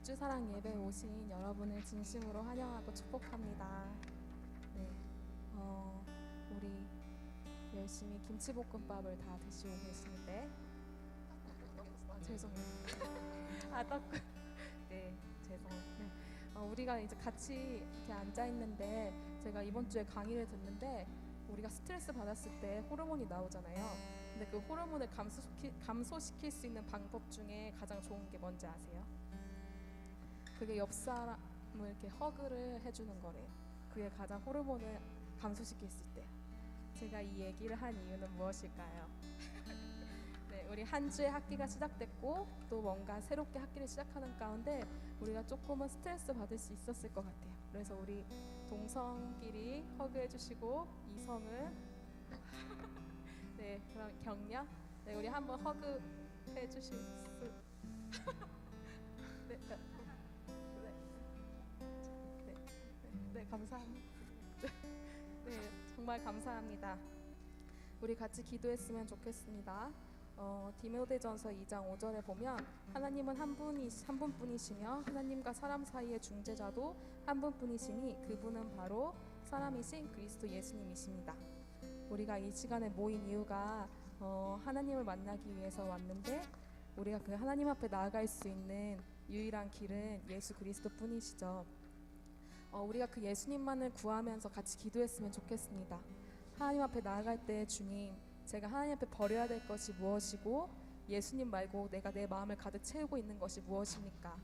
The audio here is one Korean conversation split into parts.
육주사랑 예배에 오신 여러분을 진심으로 환영하고 축복합니다. 네, 우리 열심히 김치볶음밥을 다 드시고 계시는데 죄송해요. 떡국. 네, 죄송해요. 우리가 이제 같이 이렇게 앉아 있는데 제가 이번 주에 강의를 듣는데 우리가 스트레스 받았을 때 호르몬이 나오잖아요. 근데 그 호르몬을 감소시킬 수 있는 방법 중에 가장 좋은 게 뭔지 아세요? 그게 옆 사람을 이렇게 허그를 해주는 거래요. 그게 가장 호르몬을 감소시킬 수 있대요. 제가 이 얘기를 한 이유는 무엇일까요? 네, 우리 한 주의 학기가 시작됐고 또 뭔가 새롭게 학기를 시작하는 가운데 우리가 조금은 스트레스 받을 수 있었을 것 같아요. 그래서 우리 동성끼리 허그해 주시고 이성은 네, 그럼 격려. 네, 우리 한번 허그 해 주실 수 네, 네, 감사합니다. 네, 정말 감사합니다. 우리 같이 기도했으면 좋겠습니다. 디모데전서 2장 5절에 보면 하나님은 한 분뿐이시며 하나님과 사람 사이의 중재자도 한 분뿐이시니 그분은 바로 사람이신 그리스도 예수님이십니다. 우리가 이 시간에 모인 이유가 하나님을 만나기 위해서 왔는데 우리가 그 하나님 앞에 나아갈 수 있는 유일한 길은 예수 그리스도 뿐이시죠. 우리가 그 예수님만을 구하면서 같이 기도했으면 좋겠습니다. 하나님 앞에 나아갈 때 주님, 제가 하나님 앞에 버려야 될 것이 무엇이고 예수님 말고 내가 내 마음을 가득 채우고 있는 것이 무엇입니까?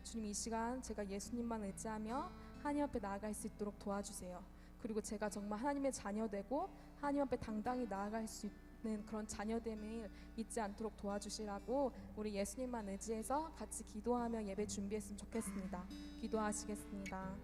주님, 이 시간 제가 예수님만 의지하며 하나님 앞에 나아갈 수 있도록 도와주세요. 그리고 제가 정말 하나님의 자녀되고 하나님 앞에 당당히 나아갈 수 있는 그런 자녀됨을 잊지 않도록 도와주시라고 우리 예수님만 의지해서 같이 기도하며 예배 준비했으면 좋겠습니다. 기도하시겠습니다.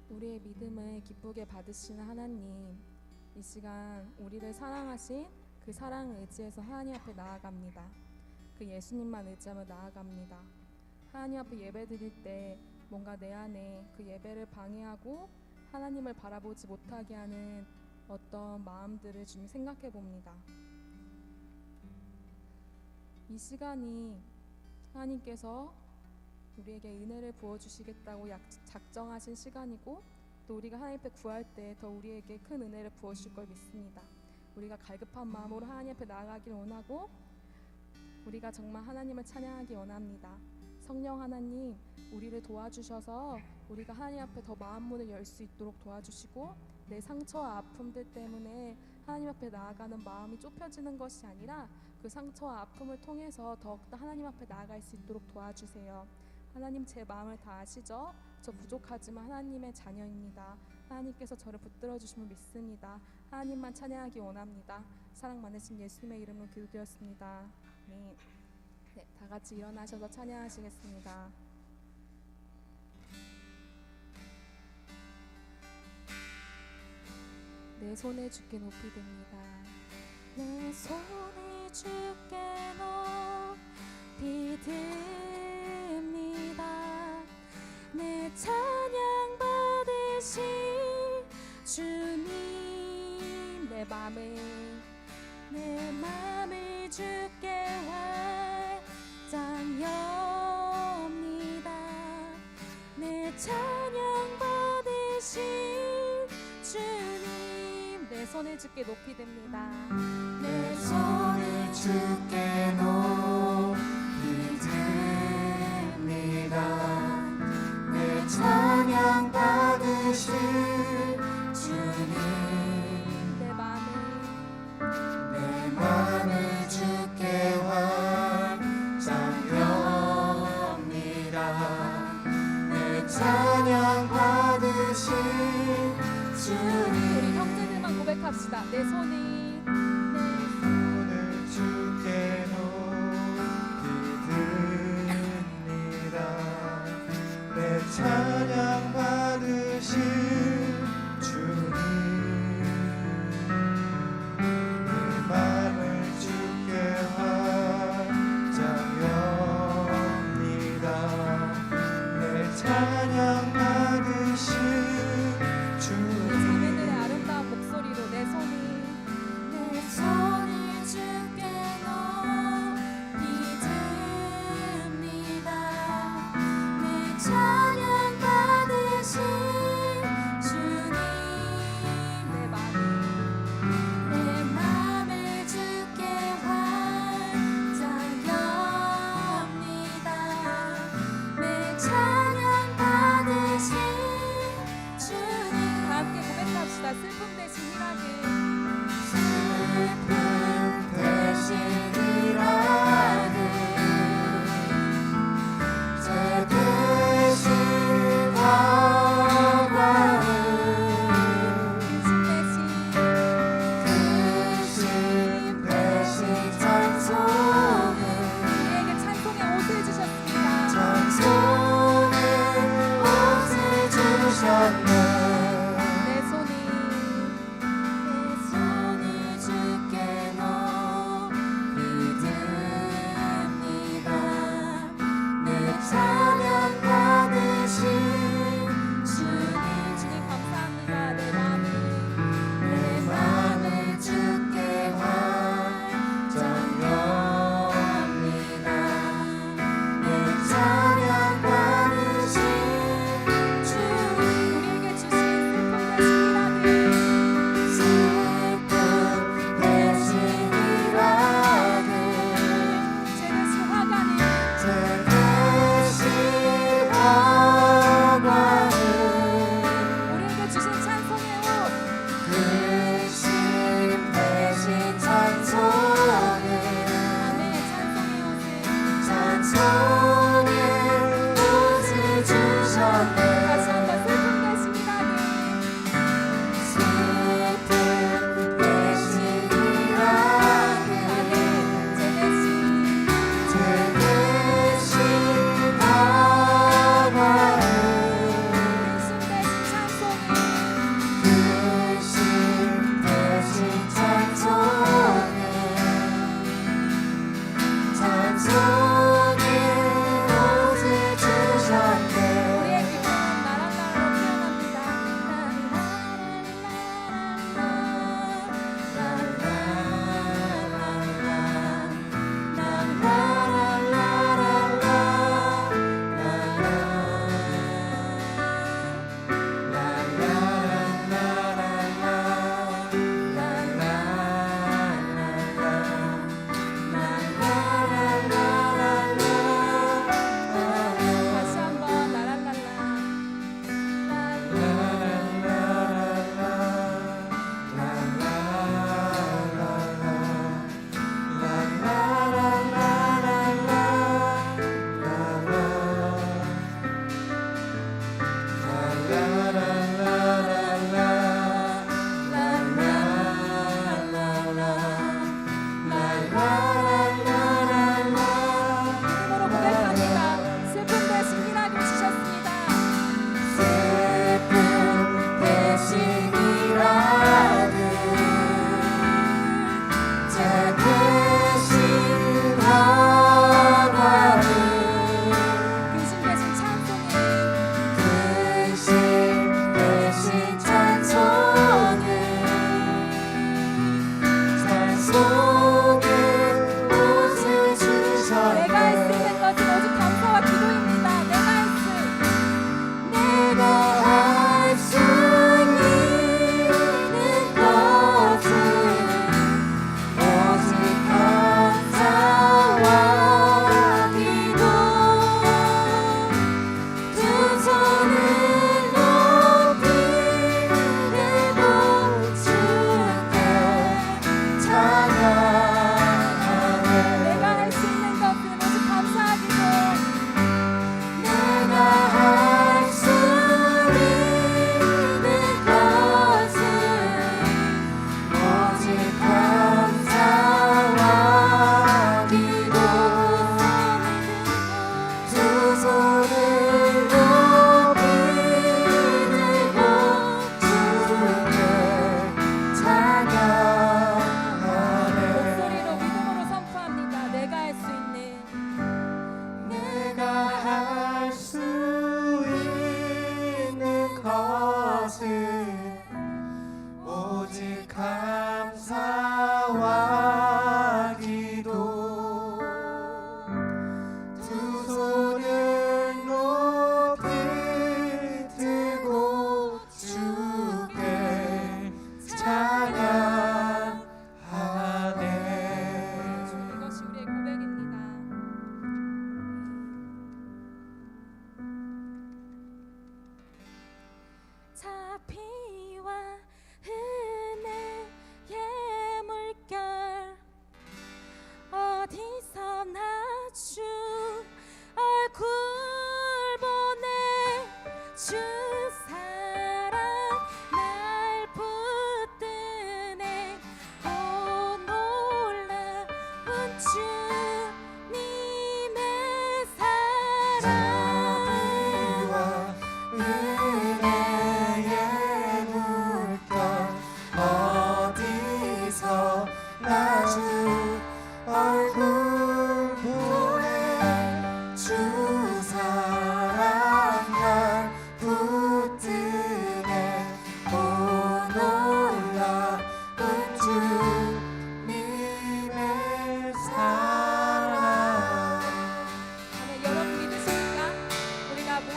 우리의 믿음을 기쁘게 받으시는 하나님, 이 시간 우리를 사랑하신 그 사랑을 의지해서 하나님 앞에 나아갑니다. 그 예수님만 의지하며 나아갑니다. 하나님 앞에 예배 드릴 때 뭔가 내 안에 그 예배를 방해하고 하나님을 바라보지 못하게 하는 어떤 마음들을 좀 생각해 봅니다. 이 시간이 하나님께서 우리에게 은혜를 부어주시겠다고 작정하신 시간이고 또 우리가 하나님 앞에 구할 때 더 우리에게 큰 은혜를 부어주실 걸 믿습니다. 우리가 갈급한 마음으로 하나님 앞에 나아가길 원하고 우리가 정말 하나님을 찬양하기 원합니다. 성령 하나님, 우리를 도와주셔서 우리가 하나님 앞에 더 마음 문을 열 수 있도록 도와주시고 내 상처와 아픔들 때문에 하나님 앞에 나아가는 마음이 좁혀지는 것이 아니라 그 상처와 아픔을 통해서 더욱더 하나님 앞에 나아갈 수 있도록 도와주세요. 하나님, 제 마음을 다 아시죠? 저 부족하지만 하나님의 자녀입니다. 하나님께서 저를 붙들어 주심을 믿습니다. 하나님만 찬양하기 원합니다. 사랑 많으신 예수님의 이름으로 기도드렸습니다. 아멘. 네, 다 같이 일어나셔서 찬양하시겠습니다. 내 손에 주께 높이 듭니다. 내 손에 주께 높이 듭니다. 내 찬양 받으신 주님, 내 맘을 주께 완전엽니다. 내 찬양 받으신 주님, 내 손을 주께 높이 듭니다. 내 손을 주께 높이 듭니다. 내 찬양 받으실 주님, 내 맘을 찬양 받으신 우리 주님 형제들만 고백합시다. 내 손이 오늘 주께 높이 듭니다. 내 찬양 받으신 주님 내 맘을 주께 활짝 엽니다. 내 찬양 받으신 우리 주님 자매들의 아름다운 목소리로 내 손이 내 손을 주께 높이 듭니다. 내 찬양 받으신 주님 내 내 맘을 주께 활짝 엽니다. 내 찬양 받으신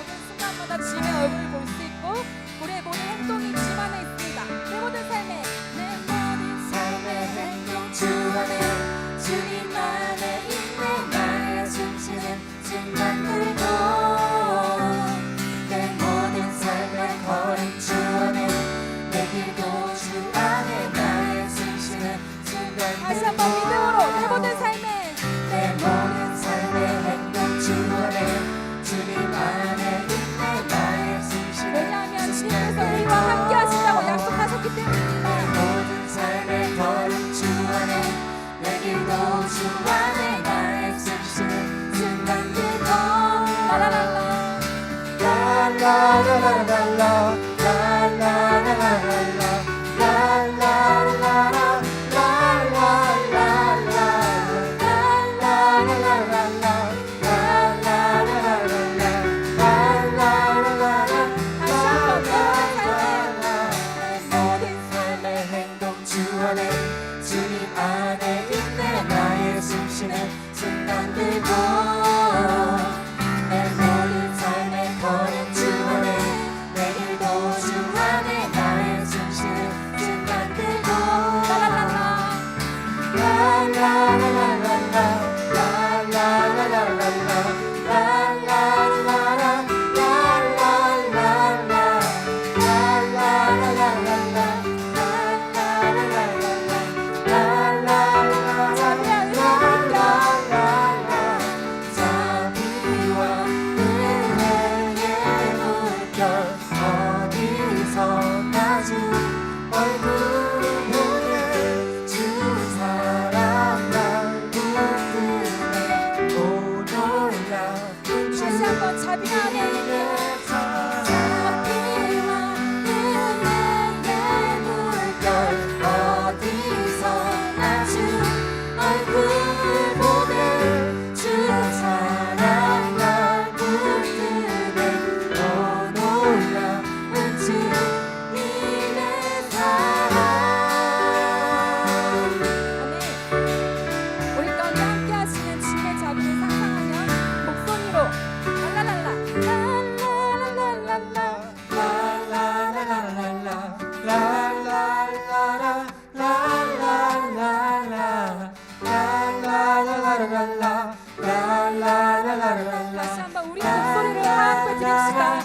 모든 순간마다 주님의 얼굴을 볼 수 있고 우리의 모든 행동이 주님 안에 있습니다. 내 모든 삶에 행동 주 안에 주님 안에 있네. 나의 숨쉬는 순간들도 내 모든 삶의 걸음 주 안에 내 길도 주 안에 나의 숨쉬는 순간들도 다시 한번 믿음으로 내 모든 삶에 내 모든 삶의 행동 주 안에 주님 안에 있네. 나의 숨쉬는 왜냐하면 주님께서 우리와 함께 하신다고 약속하셨기 때문에 모든 삶의 걸음 주 안에 내 길도 주 안에 나의 숨쉬는 순간들도 라라라라 라라라라라라 라라라라라라 라라라라라 주님 안에 있네. 나의 숨쉬는 순간들도 내 모든 삶의 걸음 주 안에 내 길도 주 안에 나의 숨쉬는 순간들도 다시 한번 우리 목소리를 함께 드립시다.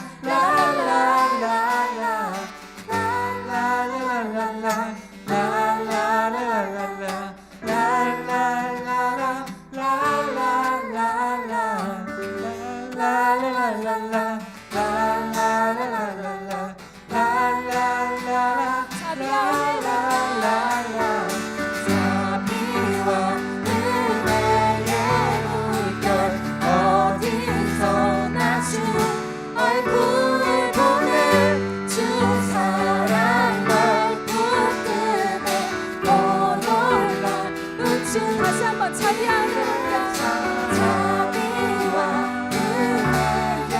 다시 한번 자비하는 자비와 은혜의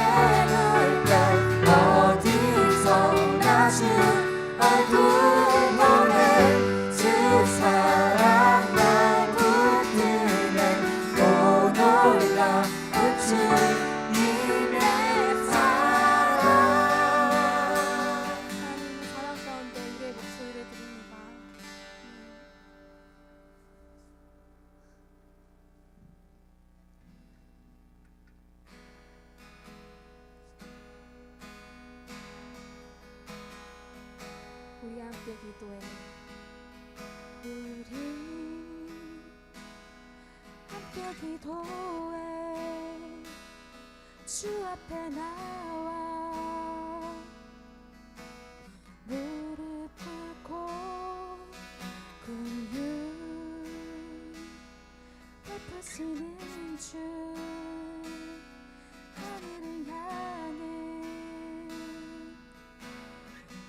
물결 어디서나 주 얼굴 보내 주 사랑 날 붙드네 또 놀라 주님의 사랑. 하나님의 사랑 가운데 우리의 목소리를 드립니다. 우리 함께 기도해. 우리 함께 기도해. 주 앞에 나와 무릎 꿇고 긍휼 베푸시는 주 하늘을 향해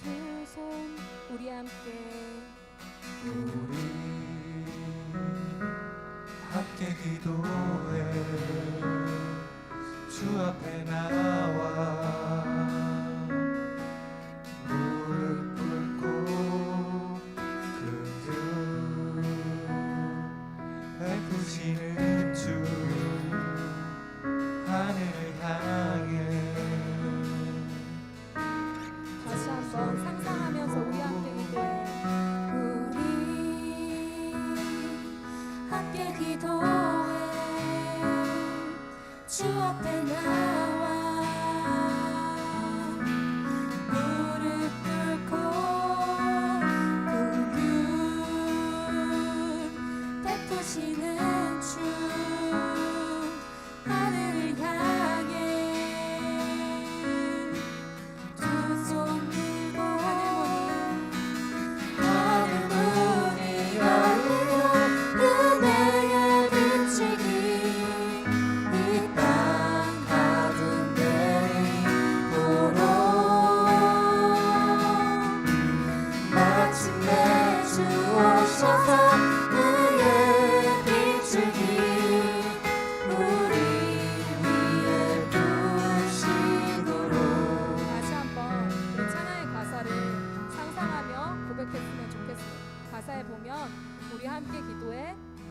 두 손 우리 함께 우리 함께 기도해 주 앞에 나와 무릎 꿇고 긍휼 베푸시는 주 하늘을 향해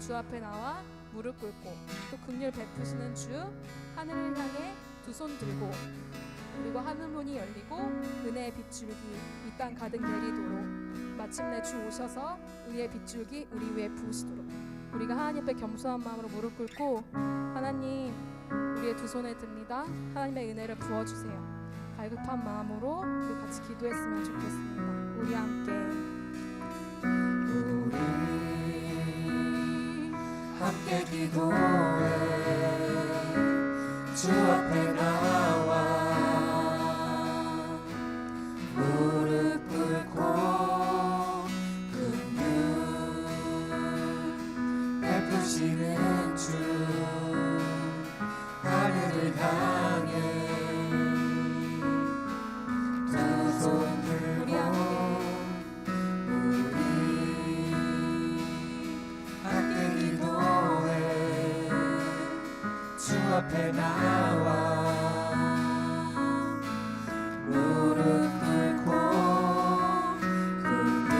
주 앞에 나와 무릎 꿇고 또 긍휼 베푸시는 주 하늘을 향해 두 손 들고 그리고 하늘 문이 열리고 은혜의 빗줄기 이 땅 가득 내리도록 마침내 주 오셔서 의의 빗줄기 우리 위에 부으시도록 우리가 하나님 앞에 겸손한 마음으로 무릎 꿇고 하나님 우리의 두 손을 듭니다. 하나님의 은혜를 부어주세요. 갈급한 마음으로 우리 같이 기도했으면 좋겠습니다. 우리 함께 함께 기도해 주 앞에 나와 무릎 꿇고 긍휼 베푸시는 주 하늘을 향해 두 손 우리 들고 함께 함께 기도해 주 앞에 나와 무릎 꿇고 긍휼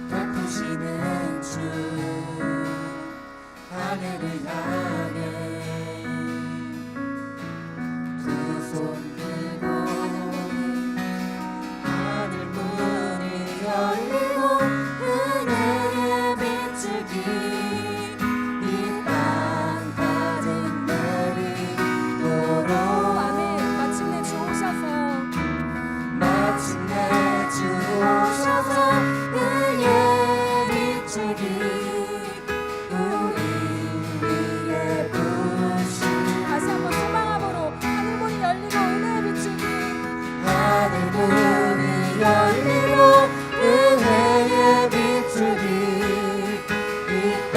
베푸시는 주 하늘을 향해 두 손 들고 하늘 문이 열리고 은혜의 빗줄기 이 땅 가득 내리도록 아멘. 마침내 주 오셔서 마침내 주 오셔서 의의 빗줄기 우리 위에 부으시 다시 한번 소망함으로 하늘 문이 열리고 은혜의 빗줄기 하늘 문이 열리고 은혜의 빗줄기 이 땅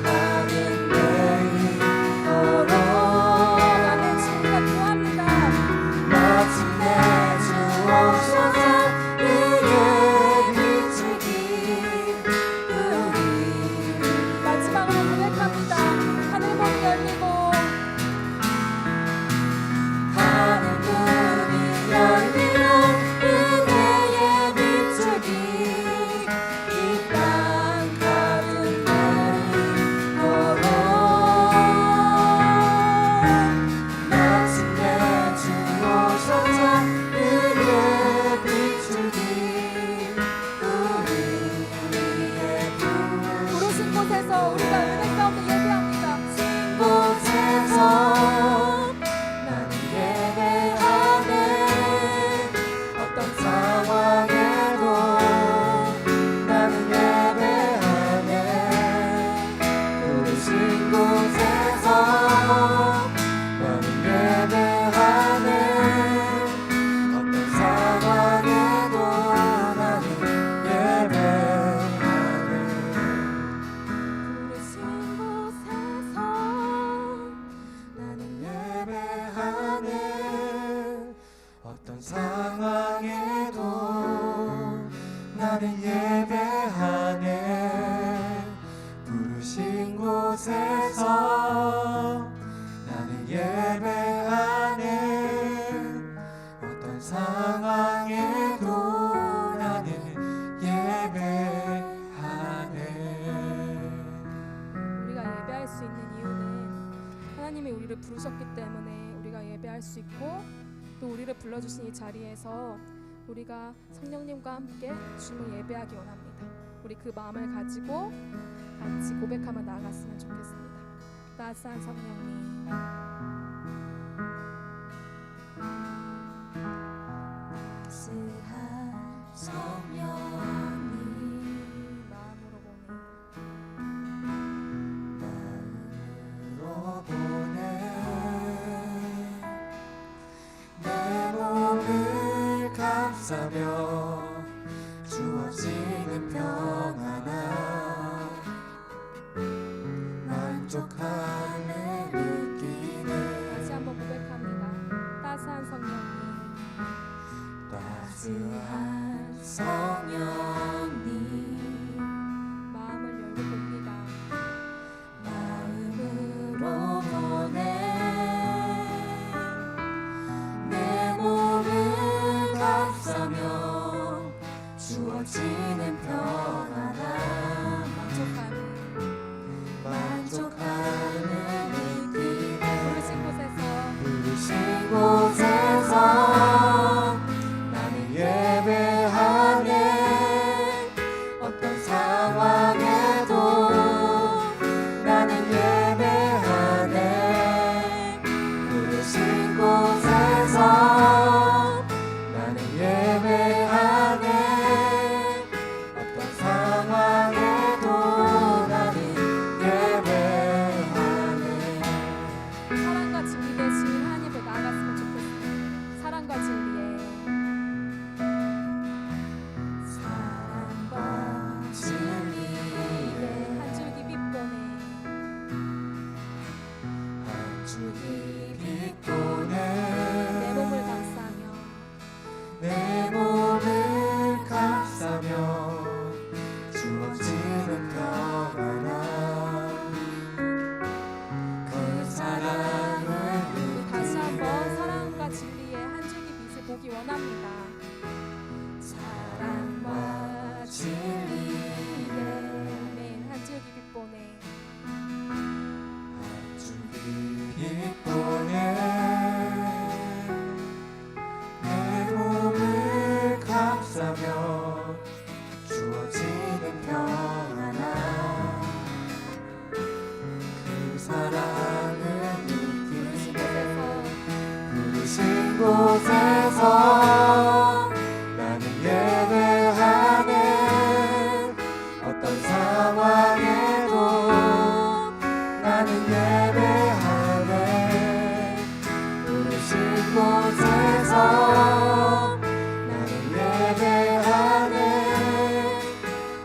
가득 내리도록 아멘. 주님과 구합니다. 마침내 주 오셔서 의의 빗줄기 우리 마지막으로 고백합니다. 하늘 문이 열리고 하늘 문이 열리고 은혜의 빗줄기 이 땅 가득 내리도록 마침내 주 오셔서 의의 빗줄기 우리 위에 부르신 곳에서 우리가 은혜 가운데 예배합니다. 곳에서 나는 예배하네 어떤 상황에도 나는 예배하네 부르신 곳에서 나는 예배하네 어떤 상황에도 나는 예배하네 부르신 곳에서 나는 예배하네 어떤 상황에도 나는 예배하네 부르신 곳에서 나는 예배하네 어떤 상황에도 나는 예배하네 우리가 예배할 수 있는 이유는 하나님이 우리를 부르셨기 때문에 우리가 예배할 수 있고 또 우리를 불러주신 이 자리에서 우리가 성령님과 함께 주님을 예배하기 원합니다. 우리 그 마음을 가지고 같이 고백하며 나아갔으면 좋겠습니다. 따스한 성령님 따스한 성령님 마음으로 보내 마음으로 보내 내 몸을 감싸며 주어지는 평안함 만족함을 느끼네 다시 한번 고백합니다. 따스한 성령님 따스한 성령님 마음을 열고 봅니다. 마음으로 보내 내 몸을 감싸며 주어지는 평안함 곳에서 나는 예배하네. 어떤 상황에도 나는 예배하네. 부르신 곳에서 나는 예배하네.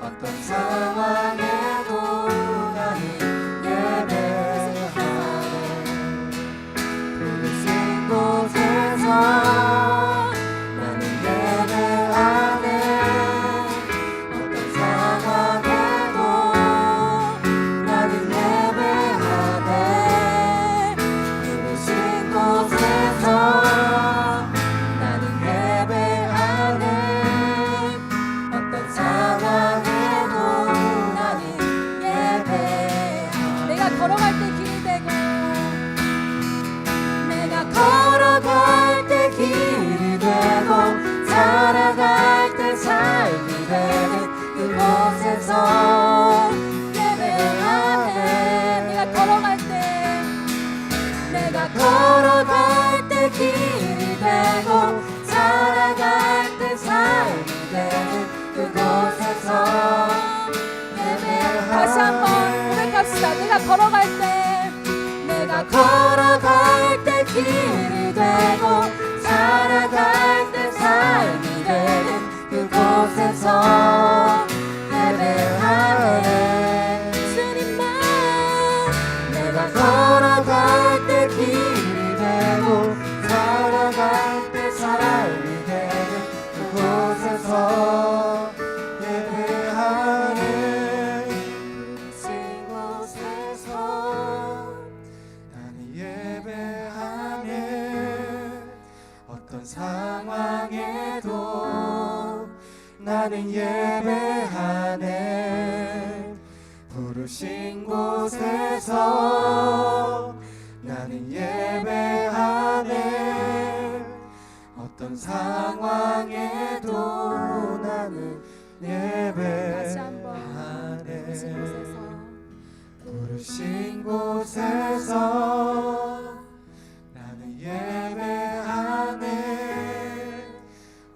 어떤 상황에도 나는 예배하네. 부르신 곳에서 나는 예배하네. 어떤 상황에도 나는 예배하네. 부르신 곳에서 나는 예배하네. 어떤 상황에도 나는 예배하네. 내가 걸어갈 때 길이 되고 내가 걸어갈 때 길이 되고 살아갈 때 삶이 되는 그곳에서 예배하네. 내가 걸어갈 때 내가 걸어갈 때 길이 되고 살아갈 때 삶이 되는 그곳에서 예배하네. 다시 한번 고백합시다. 내가 걸어갈 때 내가 걸어갈 때 길이 되고 살아갈 때 삶이 되는 그곳에서 예배하네. 주님만 내가 걸어갈 때 길이 되고 살아갈 때 삶이 되는 그곳에서 예배하네. 부르신 곳에서 나는 예배하네. 어떤 상황에도 나는 예배하네. 부르신 곳에서 나는 예배하네. 어떤 상황에도 나는 다시 한번 부르신 예배하네. 곳에서 부르신 곳에서 나는 예배하네.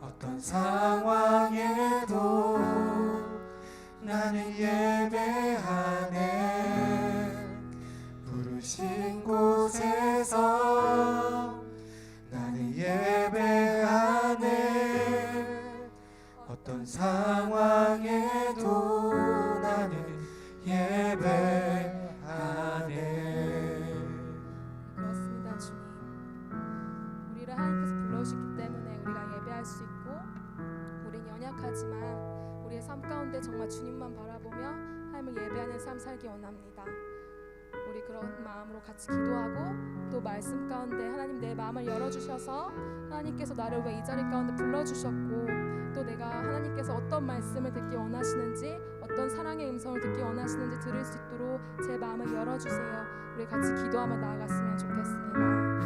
어떤 상황에도 나는 예배하네. 부르신 곳에서 나는 예배하네. 어떤 상황에도 나는 예배하네. 그렇습니다. 주님, 우리를 하나님께서 불러주셨기 때문에 우리가 예배할 수 있고, 우린 연약하지만 우리의 삶 가운데 정말 주님만 바라보며 하나님을 예배하는 삶 살기 원합니다. 우리 그런 마음으로 같이 기도하고 또 말씀 가운데 하나님 내 마음을 열어주셔서 하나님께서 나를 왜 이 자리 가운데 불러주셨고 또 내가 하나님께서 어떤 말씀을 듣기 원하시는지 어떤 사랑의 음성을 듣기 원하시는지 들을 수 있도록 제 마음을 열어주세요. 우리 같이 기도하며 나아갔으면 좋겠습니다.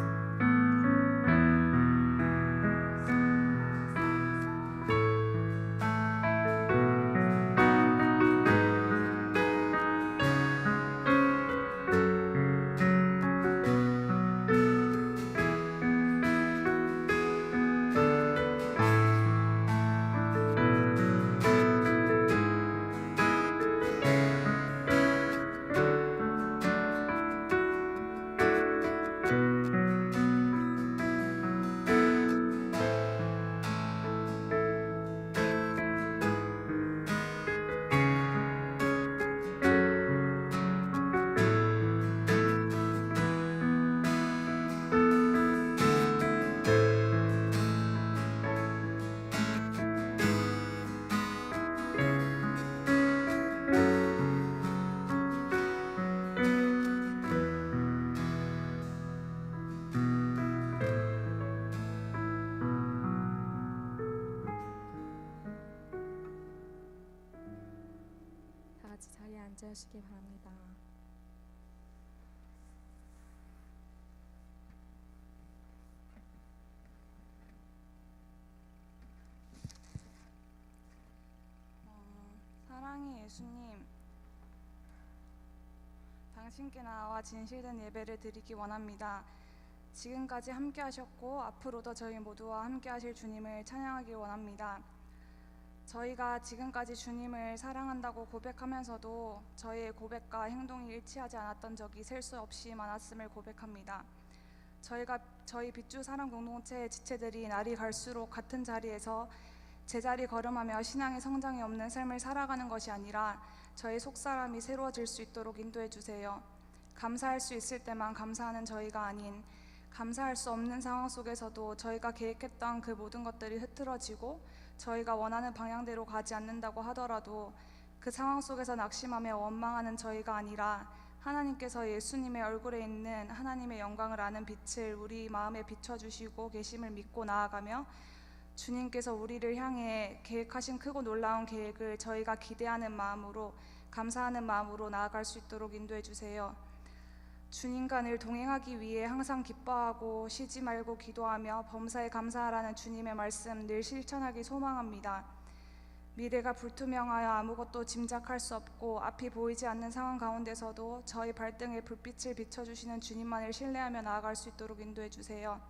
같이 자리에 앉으시기 바랍니다. 사랑의 예수님, 당신께 나와 진실된 예배를 드리기 원합니다. 지금까지 함께 하셨고 앞으로도 저희 모두와 함께 하실 주님을 찬양하길 원합니다. 저희가 지금까지 주님을 사랑한다고 고백하면서도 저희의 고백과 행동이 일치하지 않았던 적이 셀 수 없이 많았음을 고백합니다. 저희 빛주 사랑 공동체의 지체들이 날이 갈수록 같은 자리에서 제자리 걸음하며 신앙의 성장이 없는 삶을 살아가는 것이 아니라 저희 속사람이 새로워질 수 있도록 인도해 주세요. 감사할 수 있을 때만 감사하는 저희가 아닌 감사할 수 없는 상황 속에서도 저희가 계획했던 그 모든 것들이 흐트러지고 저희가 원하는 방향대로 가지 않는다고 하더라도 그 상황 속에서 낙심하며 원망하는 저희가 아니라 하나님께서 예수님의 얼굴에 있는 하나님의 영광을 아는 빛을 우리 마음에 비춰주시고 계심을 믿고 나아가며 주님께서 우리를 향해 계획하신 크고 놀라운 계획을 저희가 기대하는 마음으로 감사하는 마음으로 나아갈 수 있도록 인도해 주세요. 주님과 늘 동행하기 위해 항상 기뻐하고 쉬지 말고 기도하며 범사에 감사하라는 주님의 말씀 늘 실천하기 소망합니다. 미래가 불투명하여 아무것도 짐작할 수 없고 앞이 보이지 않는 상황 가운데서도 저희 발등에 불빛을 비춰주시는 주님만을 신뢰하며 나아갈 수 있도록 인도해 주세요.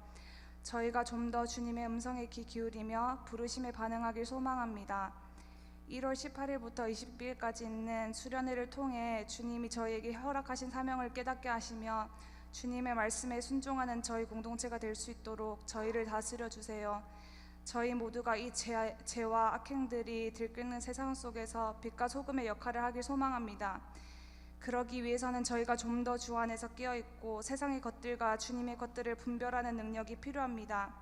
저희가 좀 더 주님의 음성에 귀 기울이며 부르심에 반응하길 소망합니다. 1월 18일부터 22일까지 있는 수련회를 통해 주님이 저희에게 허락하신 사명을 깨닫게 하시며 주님의 말씀에 순종하는 저희 공동체가 될 수 있도록 저희를 다스려 주세요. 저희 모두가 이 죄와 악행들이 들끓는 세상 속에서 빛과 소금의 역할을 하길 소망합니다. 그러기 위해서는 저희가 좀 더 주 안에서 깨어있고 세상의 것들과 주님의 것들을 분별하는 능력이 필요합니다.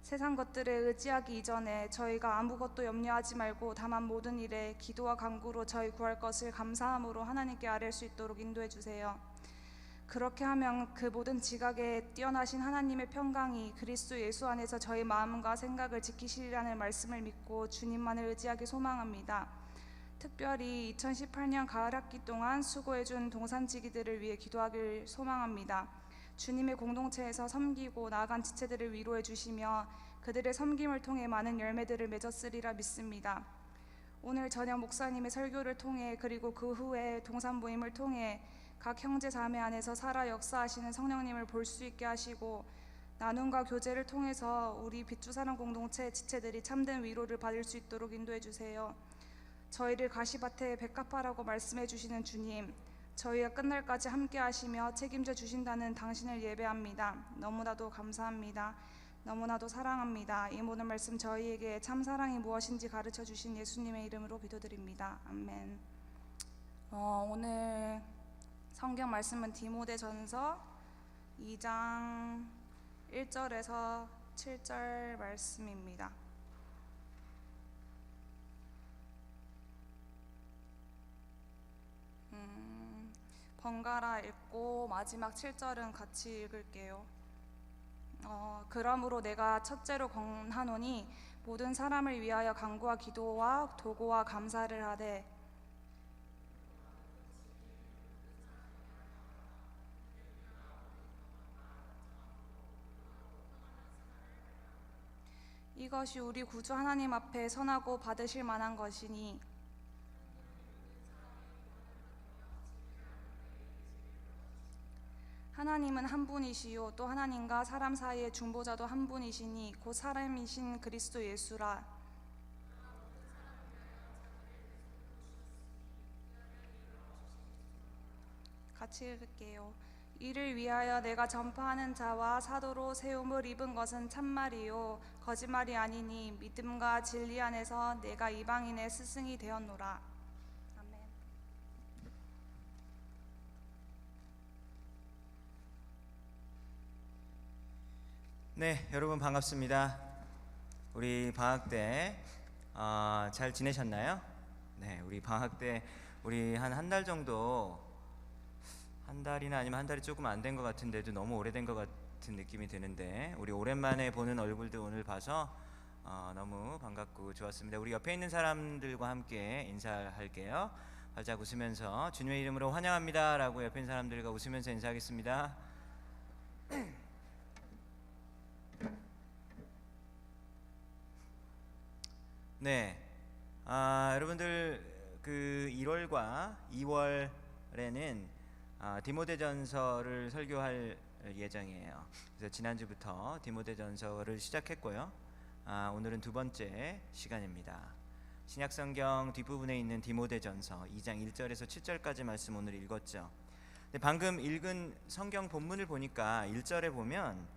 세상 것들에 의지하기 이전에 저희가 아무것도 염려하지 말고 다만 모든 일에 기도와 간구로 저희 구할 것을 감사함으로 하나님께 아뢰 수 있도록 인도해 주세요. 그렇게 하면 그 모든 지각에 뛰어나신 하나님의 평강이 그리스도 예수 안에서 저희 마음과 생각을 지키시리라는 말씀을 믿고 주님만을 의지하기 소망합니다. 특별히 2018년 가을 학기 동안 수고해준 동산지기들을 위해 기도하길 소망합니다. 주님의 공동체에서 섬기고 나아간 지체들을 위로해 주시며 그들의 섬김을 통해 많은 열매들을 맺었으리라 믿습니다. 오늘 저녁 목사님의 설교를 통해 그리고 그 후에 동산 모임을 통해 각 형제 자매 안에서 살아 역사하시는 성령님을 볼 수 있게 하시고 나눔과 교제를 통해서 우리 빛주사랑 공동체 지체들이 참된 위로를 받을 수 있도록 인도해 주세요. 저희를 가시밭에 백합화라고 말씀해 주시는 주님, 저희가 끝날까지 함께 하시며 책임져 주신다는 당신을 예배합니다. 너무나도 감사합니다. 너무나도 사랑합니다. 이 모든 말씀 저희에게 참 사랑이 무엇인지 가르쳐 주신 예수님의 이름으로 기도드립니다. 아멘. 오늘 성경 말씀은 디모데전서 2장 1절에서 7절 말씀입니다. 번갈아 읽고 마지막 7절은 같이 읽을게요. 그러므로 내가 첫째로 권하노니 모든 사람을 위하여 간구와 기도와 도고와 감사를 하되 이것이 우리 구주 하나님 앞에 선하고 받으실 만한 것이니 하나님은 한 분이시요 또 하나님과 사람 사이의 중보자도 한 분이시니 곧 사람이신 그리스도 예수라. 같이 읽을게요. 이를 위하여 내가 전파하는 자와 사도로 세움을 입은 것은 참말이요 거짓말이 아니니 믿음과 진리 안에서 내가 이방인의 스승이 되었노라. 아멘. 네, 여러분 반갑습니다. 우리 방학 때 잘 지내셨나요? 네, 우리 방학 때 우리 한 달 정도, 한 달이나 아니면 한 달이 조금 안 된 것 같은데도 너무 오래된 것 같은 느낌이 드는데 우리 오랜만에 보는 얼굴들 오늘 봐서 너무 반갑고 좋았습니다. 우리 옆에 있는 사람들과 함께 인사할게요. 활짝 웃으면서 주님의 이름으로 환영합니다 라고 옆에 있는 사람들과 웃으면서 인사하겠습니다. 네, 여러분들 그 1월과 2월에는 디모데전서를 설교할 예정이에요. 그래서 지난주부터 디모데전서를 시작했고요. 오늘은 두 번째 시간입니다. 신약성경 뒷부분에 있는 디모데전서 2장 1절에서 7절까지 말씀 오늘 읽었죠. 근데 방금 읽은 성경 본문을 보니까 1절에 보면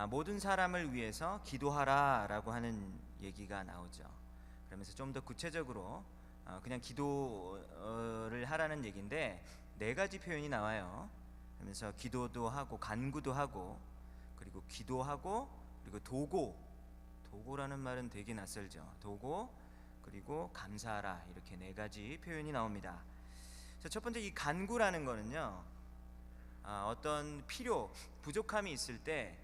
모든 사람을 위해서 기도하라라고 하는 얘기가 나오죠. 그러면서 좀 더 구체적으로 그냥 기도를 하라는 얘기인데 네 가지 표현이 나와요. 그러면서 기도도 하고 간구도 하고 그리고 기도하고 그리고 도고라는 말은 되게 낯설죠. 도고 그리고 감사하라 이렇게 네 가지 표현이 나옵니다. 첫 번째 이 간구라는 거는요, 어떤 필요 부족함이 있을 때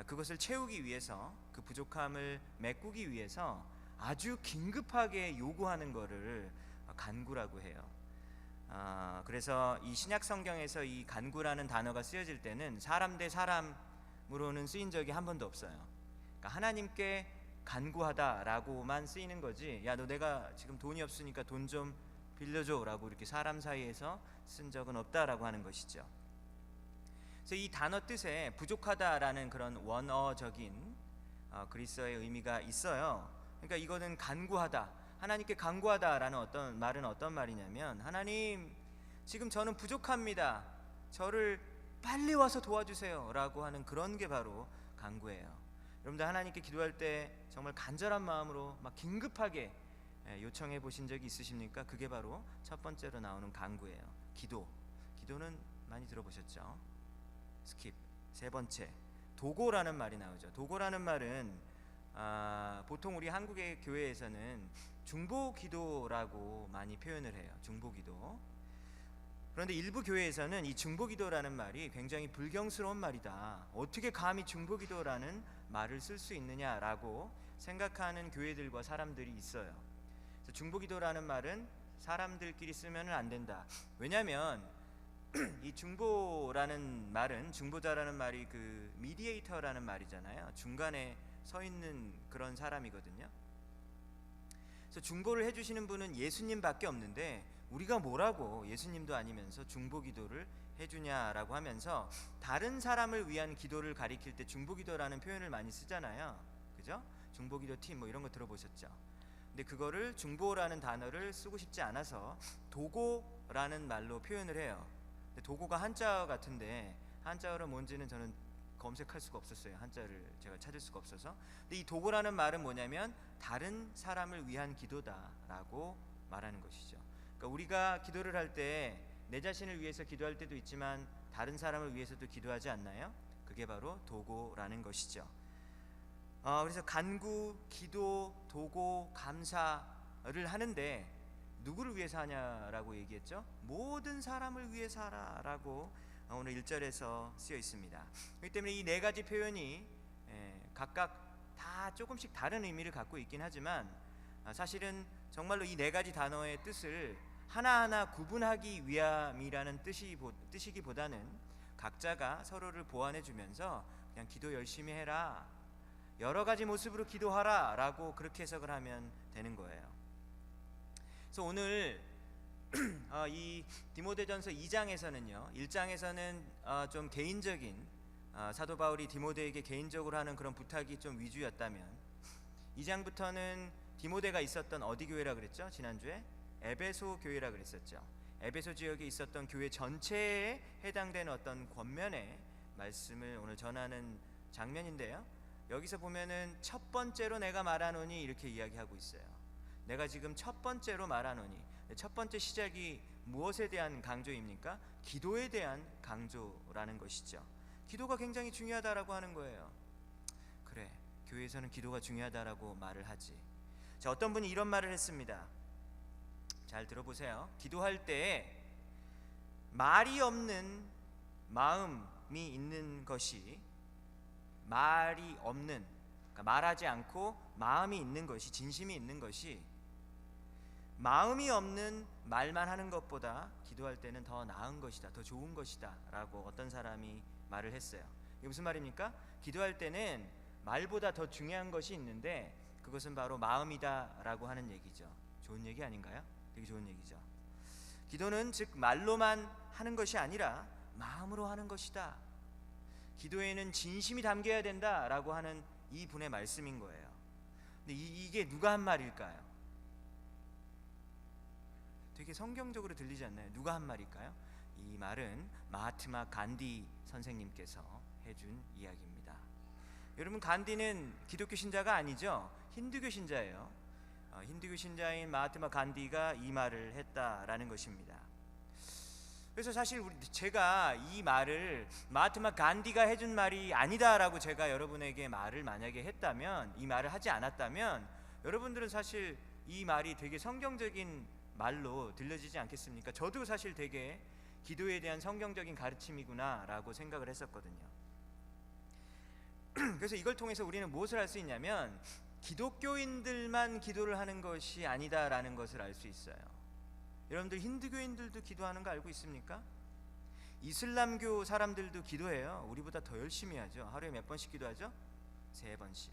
그것을 채우기 위해서 그 부족함을 메꾸기 위해서 아주 긴급하게 요구하는 것을 간구라고 해요. 그래서 이 신약 성경에서 이 간구라는 단어가 쓰여질 때는 사람 대 사람으로는 쓰인 적이 한 번도 없어요. 그러니까 하나님께 간구하다라고만 쓰이는 거지. 야, 너 내가 지금 돈이 없으니까 돈 좀 빌려줘라고 이렇게 사람 사이에서 쓴 적은 없다라고 하는 것이죠. 그래서 이 단어 뜻에 부족하다라는 그런 원어적인 그리스어의 의미가 있어요. 그러니까 이거는 간구하다, 하나님께 간구하다라는 어떤 말이냐면, 하나님 지금 저는 부족합니다. 저를 빨리 와서 도와주세요라고 하는 그런 게 바로 간구예요. 여러분들 하나님께 기도할 때 정말 간절한 마음으로 막 긴급하게 요청해 보신 적이 있으십니까? 그게 바로 첫 번째로 나오는 간구예요. 기도는 많이 들어보셨죠? 스킵. 세 번째 도고라는 말이 나오죠. 도고라는 말은 보통 우리 한국의 교회에서는 중보기도라고 많이 표현을 해요. 중보기도. 그런데 일부 교회에서는 이 중보기도라는 말이 굉장히 불경스러운 말이다, 어떻게 감히 중보기도라는 말을 쓸 수 있느냐라고 생각하는 교회들과 사람들이 있어요. 그래서 중보기도라는 말은 사람들끼리 쓰면 안 된다. 왜냐하면 이 중보라는 말은, 중보자라는 말이 그 미디에이터라는 말이잖아요. 중간에 서 있는 그런 사람이거든요. 그래서 중보를 해주시는 분은 예수님밖에 없는데 우리가 뭐라고 예수님도 아니면서 중보기도를 해주냐라고 하면서 다른 사람을 위한 기도를 가리킬 때 중보기도라는 표현을 많이 쓰잖아요. 그죠? 중보기도 팀 뭐 이런 거 들어보셨죠? 근데 그거를 중보라는 단어를 쓰고 싶지 않아서 도고라는 말로 표현을 해요. 근데 도고가 한자 같은데 한자어로 뭔지는 저는 검색할 수가 없었어요. 한자를 제가 찾을 수가 없어서. 근데 이 도고라는 말은 뭐냐면 다른 사람을 위한 기도다라고 말하는 것이죠. 그러니까 우리가 기도를 할 때 내 자신을 위해서 기도할 때도 있지만 다른 사람을 위해서도 기도하지 않나요? 그게 바로 도고라는 것이죠. 그래서 간구, 기도, 도고, 감사를 하는데 누구를 위해서 하냐라고 얘기했죠? 모든 사람을 위해서 하라라고 오늘 1절에서 쓰여 있습니다. 그렇기 때문에 이 네 가지 표현이 각각 다 조금씩 다른 의미를 갖고 있긴 하지만 사실은 정말로 이 네 가지 단어의 뜻을 하나하나 구분하기 위함이라는 뜻이기보다는 각자가 서로를 보완해 주면서 그냥 기도 열심히 해라, 여러 가지 모습으로 기도하라 라고 그렇게 해석을 하면 되는 거예요. 그래서 오늘 이 디모데전서 2장에서는요, 1장에서는 좀 개인적인 사도 바울이 디모데에게 개인적으로 하는 그런 부탁이 좀 위주였다면 2장부터는 디모데가 있었던 어디 교회라 그랬죠? 지난주에 에베소 교회라 그랬었죠. 에베소 지역에 있었던 교회 전체에 해당되는 어떤 권면의 말씀을 오늘 전하는 장면인데요, 여기서 보면은 첫 번째로 내가 말하노니 이렇게 이야기하고 있어요. 내가 지금 첫 번째로 말하노니, 첫 번째 시작이 무엇에 대한 강조입니까? 기도에 대한 강조라는 것이죠. 기도가 굉장히 중요하다라고 하는 거예요. 그래, 교회에서는 기도가 중요하다라고 말을 하지. 자, 어떤 분이 이런 말을 했습니다. 잘 들어보세요. 기도할 때 말이 없는 마음이 있는 것이, 말이 없는, 그러니까 말하지 않고 마음이 있는 것이, 진심이 있는 것이 마음이 없는 말만 하는 것보다 기도할 때는 더 나은 것이다, 더 좋은 것이다 라고 어떤 사람이 말을 했어요. 이게 무슨 말입니까? 기도할 때는 말보다 더 중요한 것이 있는데 그것은 바로 마음이다 라고 하는 얘기죠. 좋은 얘기 아닌가요? 되게 좋은 얘기죠. 기도는 즉 말로만 하는 것이 아니라 마음으로 하는 것이다. 기도에는 진심이 담겨야 된다라고 하는 이 분의 말씀인 거예요. 근데 이게 누가 한 말일까요? 되게 성경적으로 들리지 않나요? 누가 한 말일까요? 이 말은 마하트마 간디 선생님께서 해준 이야기입니다. 여러분, 간디는 기독교 신자가 아니죠. 힌두교 신자예요. 힌두교 신자인 마하트마 간디가 이 말을 했다라는 것입니다. 그래서 사실 제가 이 말을 마하트마 간디가 해준 말이 아니다라고 제가 여러분에게 말을 만약에 했다면, 이 말을 하지 않았다면, 여러분들은 사실 이 말이 되게 성경적인 말로 들려지지 않겠습니까? 저도 사실 되게 기도에 대한 성경적인 가르침이구나 라고 생각을 했었거든요. 그래서 이걸 통해서 우리는 무엇을 알 수 있냐면, 기독교인들만 기도를 하는 것이 아니다라는 것을 알 수 있어요. 여러분들, 힌두교인들도 기도하는 거 알고 있습니까? 이슬람교 사람들도 기도해요. 우리보다 더 열심히 하죠. 하루에 몇 번씩 기도하죠? 3번씩.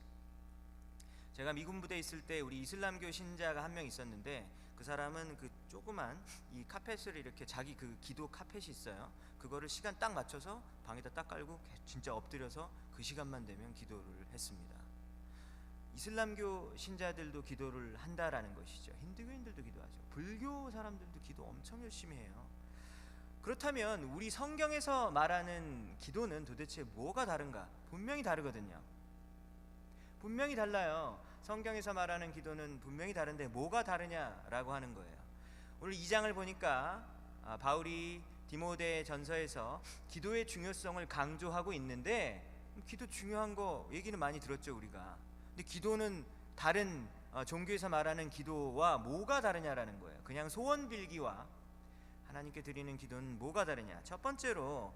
제가 미군 부대에 있을 때 우리 이슬람교 신자가 한 명 있었는데, 그 사람은 그 조그만 이 카펫을 이렇게, 자기 그 기도 카펫이 있어요. 그거를 시간 딱 맞춰서 방에다 딱 깔고 진짜 엎드려서 그 시간만 되면 기도를 했습니다. 이슬람교 신자들도 기도를 한다라는 것이죠. 힌두교인들도 기도하죠. 불교 사람들도 기도 엄청 열심히 해요. 그렇다면 우리 성경에서 말하는 기도는 도대체 뭐가 다른가? 분명히 다르거든요. 분명히 달라요. 성경에서 말하는 기도는 분명히 다른데 뭐가 다르냐라고 하는 거예요. 오늘 2장을 보니까 바울이 디모데 전서에서 기도의 중요성을 강조하고 있는데, 기도 중요한 거 얘기는 많이 들었죠, 우리가. 근데 기도는 다른 종교에서 말하는 기도와 뭐가 다르냐라는 거예요. 그냥 소원 빌기와 하나님께 드리는 기도는 뭐가 다르냐? 첫 번째로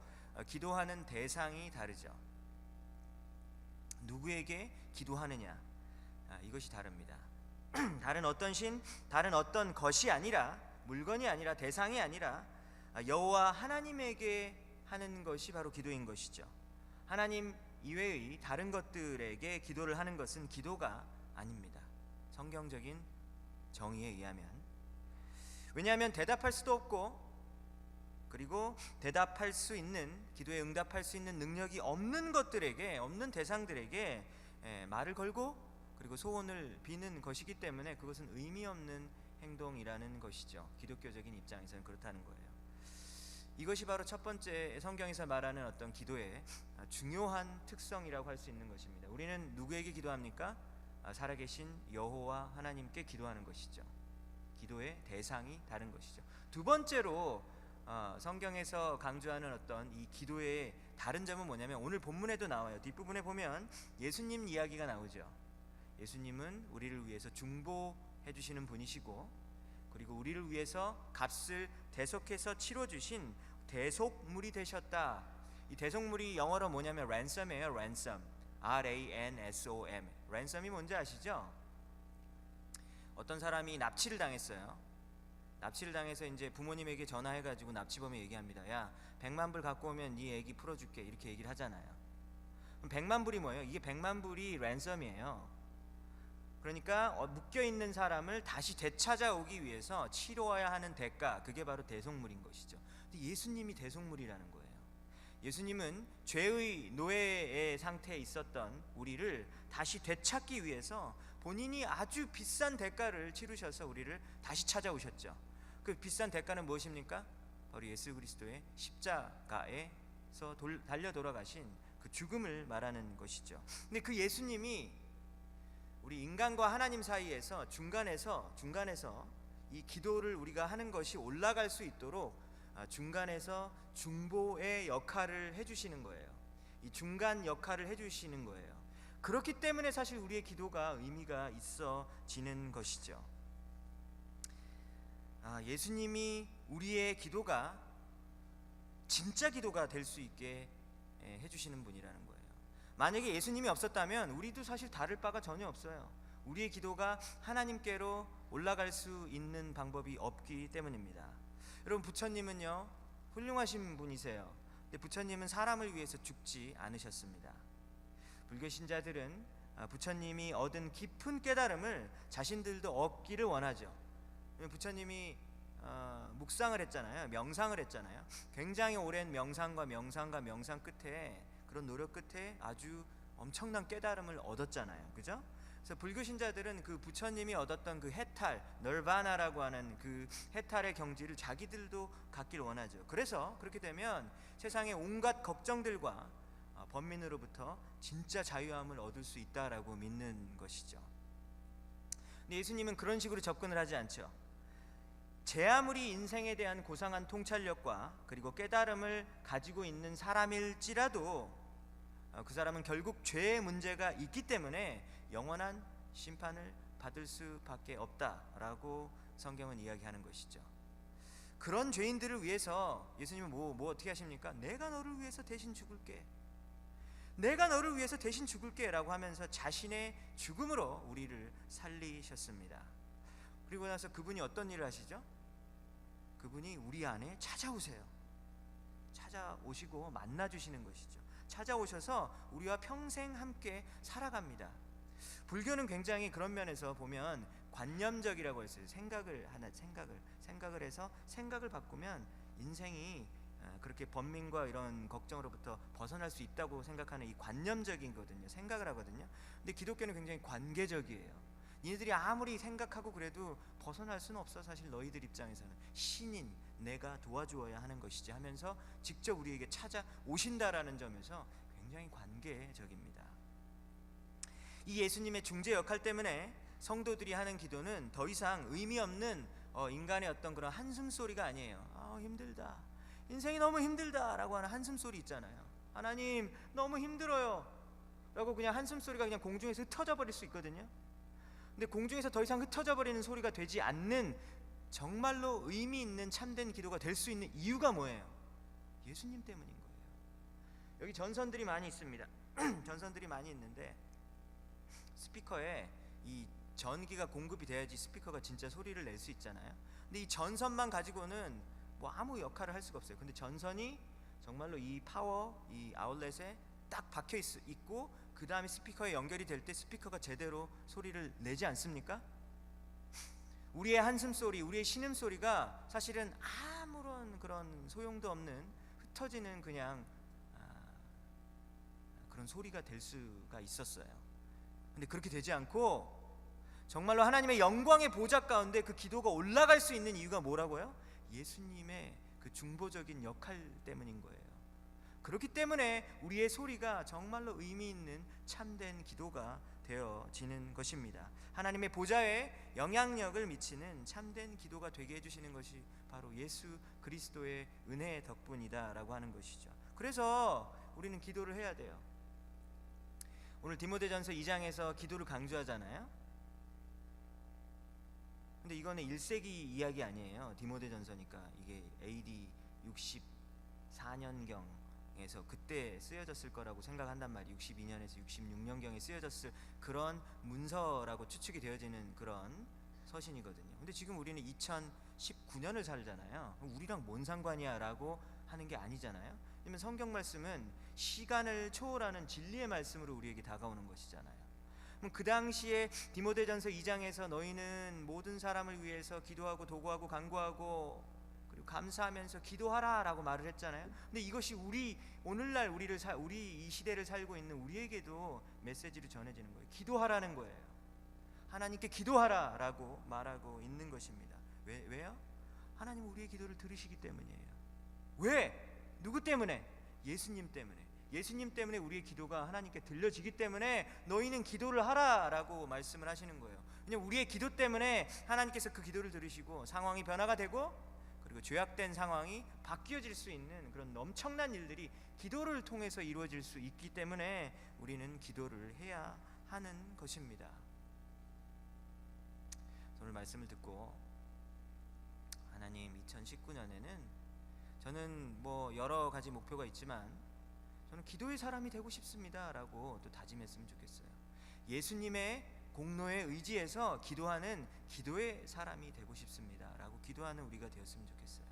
기도하는 대상이 다르죠. 누구에게 기도하느냐, 이것이 다릅니다. 다른 어떤 신, 다른 어떤 것이 아니라, 물건이 아니라, 대상이 아니라 여호와 하나님에게 하는 것이 바로 기도인 것이죠. 하나님 이외의 다른 것들에게 기도를 하는 것은 기도가 아닙니다. 성경적인 정의에 의하면. 왜냐하면 대답할 수도 없고, 그리고 대답할 수 있는, 기도에 응답할 수 있는 능력이 없는 것들에게, 없는 대상들에게 말을 걸고 그리고 소원을 비는 것이기 때문에 그것은 의미 없는 행동이라는 것이죠. 기독교적인 입장에서는 그렇다는 거예요. 이것이 바로 첫 번째 성경에서 말하는 어떤 기도의 중요한 특성이라고 할 수 있는 것입니다. 우리는 누구에게 기도합니까? 살아계신 여호와 하나님께 기도하는 것이죠. 기도의 대상이 다른 것이죠. 두 번째로 성경에서 강조하는 어떤 이 기도의 다른 점은 뭐냐면, 오늘 본문에도 나와요. 뒷부분에 보면 예수님 이야기가 나오죠. 예수님은 우리를 위해서 중보해 주시는 분이시고, 그리고 우리를 위해서 값을 대속해서 치러주신 대속물이 되셨다. 이 대속물이 영어로 뭐냐면 ransom이에요. ransom, R-A-N-S-O-M. ransom이 뭔지 아시죠? 어떤 사람이 납치를 당했어요. 납치를 당해서 이제 부모님에게 전화해가지고 납치범이 얘기합니다. 야, 100만 불 갖고 오면 네 애기 풀어줄게, 이렇게 얘기를 하잖아요. 그럼 100만 불이 뭐예요? 이게 100만 불이 랜섬이에요. 그러니까 묶여있는 사람을 다시 되찾아오기 위해서 치러야 하는 대가, 그게 바로 대속물인 것이죠. 근데 예수님이 대속물이라는 거예요. 예수님은 죄의 노예의 상태에 있었던 우리를 다시 되찾기 위해서 본인이 아주 비싼 대가를 치르셔서 우리를 다시 찾아오셨죠. 그 비싼 대가는 무엇입니까? 바로 예수 그리스도의 십자가에서 달려 돌아가신 그 죽음을 말하는 것이죠. 근데 그 예수님이 우리 인간과 하나님 사이에서 중간에서 이 기도를 우리가 하는 것이 올라갈 수 있도록 중간에서 중보의 역할을 해주시는 거예요. 이 중간 역할을 해주시는 거예요. 그렇기 때문에 사실 우리의 기도가 의미가 있어지는 것이죠. 예수님이 우리의 기도가 진짜 기도가 될 수 있게 해주시는 분이라는 거예요. 만약에 예수님이 없었다면 우리도 사실 다를 바가 전혀 없어요. 우리의 기도가 하나님께로 올라갈 수 있는 방법이 없기 때문입니다. 여러분, 부처님은요 훌륭하신 분이세요. 근데 부처님은 사람을 위해서 죽지 않으셨습니다. 불교 신자들은 부처님이 얻은 깊은 깨달음을 자신들도 얻기를 원하죠. 부처님이 묵상을 했잖아요. 명상을 했잖아요. 굉장히 오랜 명상과 끝에, 그런 노력 끝에 아주 엄청난 깨달음을 얻었잖아요. 그죠? 그래서 불교 신자들은 그 부처님이 얻었던 그 해탈, 널바나라고 하는 그 해탈의 경지를 자기들도 갖길 원하죠. 그래서 그렇게 되면 세상의 온갖 걱정들과 번민으로부터 진짜 자유함을 얻을 수 있다라고 믿는 것이죠. 근데 예수님은 그런 식으로 접근을 하지 않죠. 제 아무리 인생에 대한 고상한 통찰력과 그리고 깨달음을 가지고 있는 사람일지라도 그 사람은 결국 죄의 문제가 있기 때문에 영원한 심판을 받을 수밖에 없다라고 성경은 이야기하는 것이죠. 그런 죄인들을 위해서 예수님은 뭐 어떻게 하십니까? 내가 너를 위해서 대신 죽을게. 내가 너를 위해서 대신 죽을게 라고 하면서 자신의 죽음으로 우리를 살리셨습니다. 그리고 나서 그분이 어떤 일을 하시죠? 그분이 우리 안에 찾아오세요. 찾아오시고 만나주시는 것이죠. 찾아오셔서 우리와 평생 함께 살아갑니다. 불교는 굉장히 그런 면에서 보면 관념적이라고 했어요. 생각을 해서 생각을 바꾸면 인생이 그렇게 번민과 이런 걱정으로부터 벗어날 수 있다고 생각하는 이 관념적이거든요. 생각을 하거든요. 근데 기독교는 굉장히 관계적이에요. 니네들이 아무리 생각하고 그래도 벗어날 수는 없어. 사실 너희들 입장에서는 신인 내가 도와주어야 하는 것이지 하면서 직접 우리에게 찾아오신다라는 점에서 굉장히 관계적입니다. 이 예수님의 중재 역할 때문에 성도들이 하는 기도는 더 이상 의미 없는 인간의 어떤 그런 한숨 소리가 아니에요. 힘들다, 인생이 너무 힘들다 라고 하는 한숨 소리 있잖아요. 하나님 너무 힘들어요 라고 그냥 한숨 소리가 그냥 공중에서 흩어져 버릴 수 있거든요. 근데 공중에서 더 이상 흩어져 버리는 소리가 되지 않는 정말로 의미 있는 참된 기도가 될 수 있는 이유가 뭐예요? 예수님 때문인 거예요. 여기 전선들이 많이 있습니다. 전선들이 많이 있는데 스피커에 이 전기가 공급이 돼야지 스피커가 진짜 소리를 낼 수 있잖아요. 근데 이 전선만 가지고는 뭐 아무 역할을 할 수가 없어요. 근데 전선이 정말로 이 파워, 이 아울렛에 딱 박혀 있고 그 다음에 스피커에 연결이 될 때 스피커가 제대로 소리를 내지 않습니까? 우리의 한숨 소리, 우리의 신음 소리가 사실은 아무런 그런 소용도 없는 흩어지는 그냥 그런 소리가 될 수가 있었어요. 근데 그렇게 되지 않고 정말로 하나님의 영광의 보좌 가운데 그 기도가 올라갈 수 있는 이유가 뭐라고요? 예수님의 그 중보적인 역할 때문인 거예요. 그렇기 때문에 우리의 소리가 정말로 의미 있는 참된 기도가 되어지는 것입니다. 하나님의 보좌에 영향력을 미치는 참된 기도가 되게 해주시는 것이 바로 예수 그리스도의 은혜의 덕분이다라고 하는 것이죠. 그래서 우리는 기도를 해야 돼요. 오늘 디모데전서 2장에서 기도를 강조하잖아요. 근데 이거는 1세기 이야기 아니에요. 디모데전서니까 이게 AD 64년경에서 그때 쓰여졌을 거라고 생각한단 말이에요. 62년에서 66년경에 쓰여졌을 그런 문서라고 추측이 되어지는 그런 서신이거든요. 근데 지금 우리는 2019년을 살잖아요. 우리랑 뭔 상관이야 라고 하는 게 아니잖아요. 왜냐면 성경 말씀은 시간을 초월하는 진리의 말씀으로 우리에게 다가오는 것이잖아요. 그럼 그 당시에 디모데전서 2장에서 너희는 모든 사람을 위해서 기도하고 도구하고 간구하고 그리고 감사하면서 기도하라라고 말을 했잖아요. 근데 이것이 오늘날 우리 이 시대를 살고 있는 우리에게도 메시지로 전해지는 거예요. 기도하라는 거예요. 하나님께 기도하라라고 말하고 있는 것입니다. 왜요? 하나님은 우리의 기도를 들으시기 때문이에요. 왜? 누구 때문에? 예수님 때문에. 예수님 때문에 우리의 기도가 하나님께 들려지기 때문에 너희는 기도를 하라라고 말씀을 하시는 거예요. 왜냐하면 우리의 기도 때문에 하나님께서 그 기도를 들으시고 상황이 변화가 되고 그리고 죄악된 상황이 바뀌어질 수 있는 그런 엄청난 일들이 기도를 통해서 이루어질 수 있기 때문에 우리는 기도를 해야 하는 것입니다. 오늘 말씀을 듣고 하나님 2019년에는 저는 뭐 여러 가지 목표가 있지만 저는 기도의 사람이 되고 싶습니다 라고 또 다짐했으면 좋겠어요. 예수님의 공로에 의지해서 기도하는 기도의 사람이 되고 싶습니다 라고 기도하는 우리가 되었으면 좋겠어요.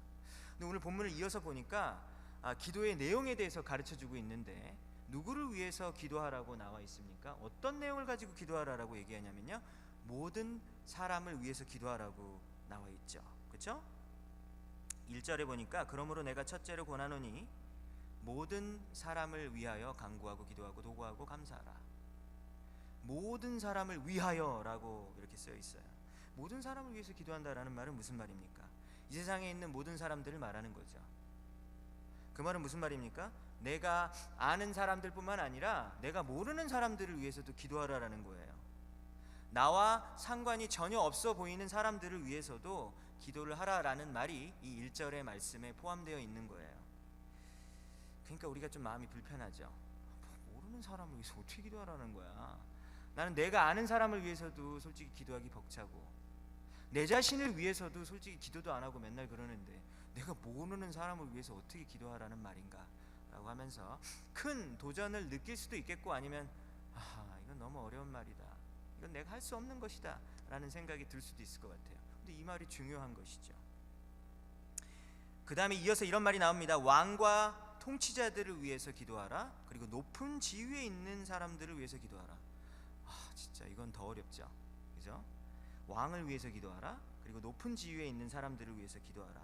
근데 오늘 본문을 이어서 보니까 기도의 내용에 대해서 가르쳐주고 있는데 누구를 위해서 기도하라고 나와 있습니까? 어떤 내용을 가지고 기도하라고 얘기하냐면요, 모든 사람을 위해서 기도하라고 나와 있죠. 그렇죠? 1절에 보니까 그러므로 내가 첫째로 권하노니 모든 사람을 위하여 간구하고 기도하고 도구하고 감사하라. 모든 사람을 위하여라고 이렇게 쓰여 있어요. 모든 사람을 위해서 기도한다라는 말은 무슨 말입니까? 이 세상에 있는 모든 사람들을 말하는 거죠. 그 말은 무슨 말입니까? 내가 아는 사람들뿐만 아니라 내가 모르는 사람들을 위해서도 기도하라라는 거예요. 나와 상관이 전혀 없어 보이는 사람들을 위해서도 기도를 하라라는 말이 이 1절의 말씀에 포함되어 있는 거예요. 그러니까 우리가 좀 마음이 불편하죠. 모르는 사람을 위해서 어떻게 기도하라는 거야. 나는 내가 아는 사람을 위해서도 솔직히 기도하기 벅차고 내 자신을 위해서도 솔직히 기도도 안 하고 맨날 그러는데 내가 모르는 사람을 위해서 어떻게 기도하라는 말인가 라고 하면서 큰 도전을 느낄 수도 있겠고 아니면 이건 너무 어려운 말이다, 이건 내가 할 수 없는 것이다 라는 생각이 들 수도 있을 것 같아요. 근데 이 말이 중요한 것이죠. 그 다음에 이어서 이런 말이 나옵니다. 왕과 통치자들을 위해서 기도하라. 그리고 높은 지위에 있는 사람들을 위해서 기도하라. 진짜 이건 더 어렵죠, 그죠? 왕을 위해서 기도하라. 그리고 높은 지위에 있는 사람들을 위해서 기도하라.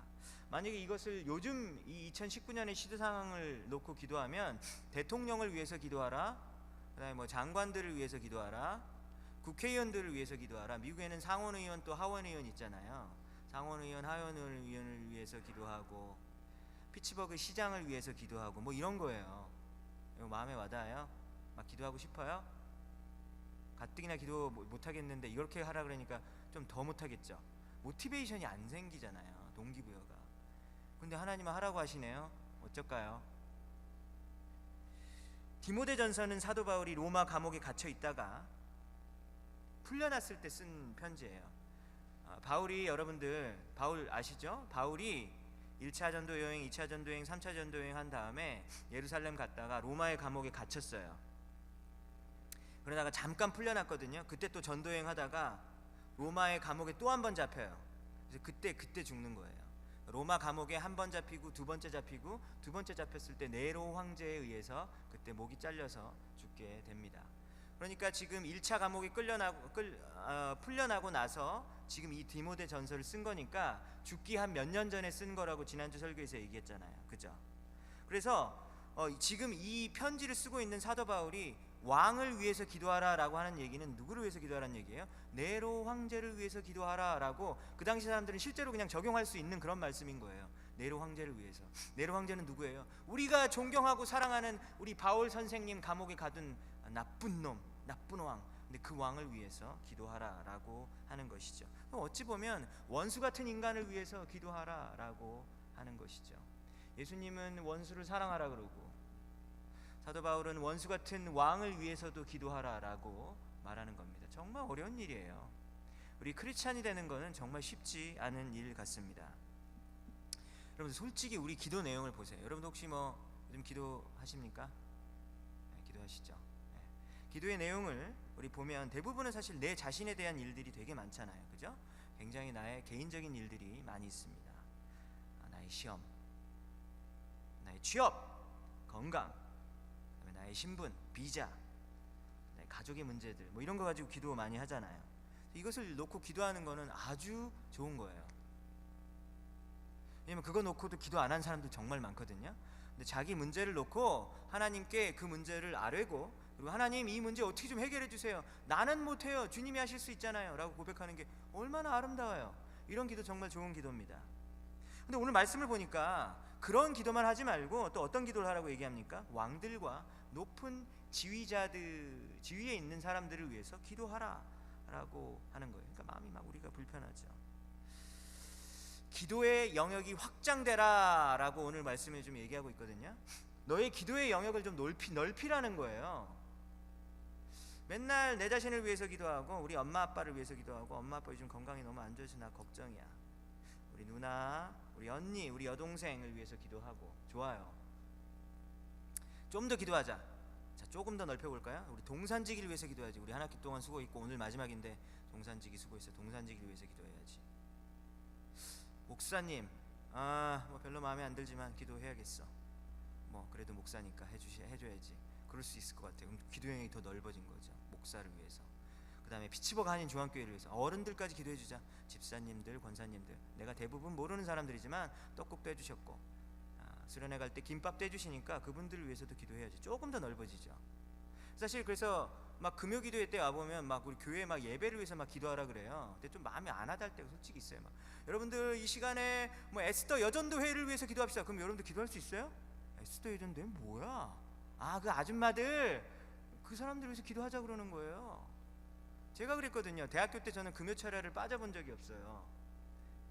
만약에 이것을 요즘 이 2019년의 시대 상황을 놓고 기도하면 대통령을 위해서 기도하라. 그다음에 뭐 장관들을 위해서 기도하라. 국회의원들을 위해서 기도하라. 미국에는 상원의원 또 하원의원 있잖아요. 상원의원, 하원의원을 위해서 기도하고 피츠버그 시장을 위해서 기도하고 뭐 이런 거예요. 이거 마음에 와닿아요? 막 기도하고 싶어요? 가뜩이나 기도 못하겠는데 이렇게 하라 그러니까 좀 더 못하겠죠. 모티베이션이 안 생기잖아요, 동기부여가. 근데 하나님은 하라고 하시네요. 어쩔까요? 디모데전서는 사도 바울이 로마 감옥에 갇혀 있다가 풀려났을 때 쓴 편지예요. 바울이, 여러분들 바울 아시죠? 바울이 1차 전도 여행, 2차 전도 여행, 3차 전도 여행 한 다음에 예루살렘 갔다가 로마의 감옥에 갇혔어요. 그러다가 잠깐 풀려났거든요. 그때 또 전도 여행 하다가 로마의 감옥에 또 한 번 잡혀요. 그래서 그때 죽는 거예요. 로마 감옥에 한 번 잡히고 두 번째 잡히고 두 번째 잡혔을 때 네로 황제에 의해서 그때 목이 잘려서 죽게 됩니다. 그러니까 지금 1차 감옥에 풀려나고 나서 지금 이 디모데 전서를 쓴 거니까 죽기 한 몇 년 전에 쓴 거라고 지난주 설교에서 얘기했잖아요, 그죠? 그래서 지금 이 편지를 쓰고 있는 사도 바울이 왕을 위해서 기도하라라고 하는 얘기는 누구를 위해서 기도하라는 얘기예요? 네로 황제를 위해서 기도하라라고 그 당시 사람들은 실제로 그냥 적용할 수 있는 그런 말씀인 거예요. 네로 황제를 위해서. 네로 황제는 누구예요? 우리가 존경하고 사랑하는 우리 바울 선생님 감옥에 가둔 나쁜 놈, 나쁜 왕. 근데 그 왕을 위해서 기도하라라고 하는 것이죠. 어찌 보면 원수 같은 인간을 위해서 기도하라라고 하는 것이죠. 예수님은 원수를 사랑하라 그러고 사도 바울은 원수 같은 왕을 위해서도 기도하라라고 말하는 겁니다. 정말 어려운 일이에요. 우리 크리스찬이 되는 것은 정말 쉽지 않은 일 같습니다. 여러분 솔직히 우리 기도 내용을 보세요. 여러분 혹시 뭐 요즘 기도하십니까? 네, 기도하시죠. 네. 기도의 내용을 우리 보면 대부분은 사실 내 자신에 대한 일들이 되게 많잖아요, 그죠? 굉장히 나의 개인적인 일들이 많이 있습니다. 나의 시험, 나의 취업, 건강, 나의 신분, 비자, 나의 가족의 문제들 뭐 이런 거 가지고 기도 많이 하잖아요. 이것을 놓고 기도하는 거는 아주 좋은 거예요. 왜냐면 그거 놓고도 기도 안 한 사람들 정말 많거든요. 근데 자기 문제를 놓고 하나님께 그 문제를 아뢰고 그리고 하나님 이 문제 어떻게 좀 해결해 주세요. 나는 못해요. 주님이 하실 수 있잖아요. 라고 고백하는 게 얼마나 아름다워요. 이런 기도 정말 좋은 기도입니다. 근데 오늘 말씀을 보니까 그런 기도만 하지 말고 또 어떤 기도를 하라고 얘기합니까? 왕들과 높은 지위에 있는 사람들을 위해서 기도하라 라고 하는 거예요. 그러니까 마음이 막 우리가 불편하죠. 기도의 영역이 확장되라 라고 오늘 말씀에 좀 얘기하고 있거든요. 너의 기도의 영역을 좀 넓히라는 거예요. 맨날 내 자신을 위해서 기도하고 우리 엄마 아빠를 위해서 기도하고 엄마 아빠 요즘 건강이 너무 안 좋아서 나 걱정이야. 우리 누나, 우리 언니, 우리 여동생을 위해서 기도하고 좋아요. 좀 더 기도하자. 자, 조금 더 넓혀볼까요? 우리 동산지기를 위해서 기도해야지. 우리 한 학기 동안 수고했고 오늘 마지막인데 동산지기 수고했어요. 동산지기를 위해서 기도해야지. 목사님, 뭐 별로 마음에 안 들지만 기도해야겠어. 뭐 그래도 목사니까 해줘야지. 그럴 수 있을 것 같아요. 그럼 기도 영역이 더 넓어진 거죠. 목사를 위해서. 그 다음에 피츠버그 한인 중앙교회를 위해서 어른들까지 기도해 주자. 집사님들, 권사님들, 내가 대부분 모르는 사람들이지만 떡국도 해주셨고, 수련회 갈 때 김밥도 해주시니까 그분들을 위해서도 기도해야지. 조금 더 넓어지죠. 사실 그래서 막 금요 기도회 때 와보면 막 우리 교회 막 예배를 위해서 막 기도하라 그래요. 근데 좀 마음이 안 와닿을 때가 솔직히 있어요. 막 여러분들 이 시간에 뭐 에스더 여전도 회를 위해서 기도합시다. 그럼 여러분들 기도할 수 있어요? 에스더 여전도 회 뭐야? 그 아줌마들, 그 사람들 위해서 기도하자 그러는 거예요. 제가 그랬거든요. 대학교 때 저는 금요 철야를 빠져본 적이 없어요.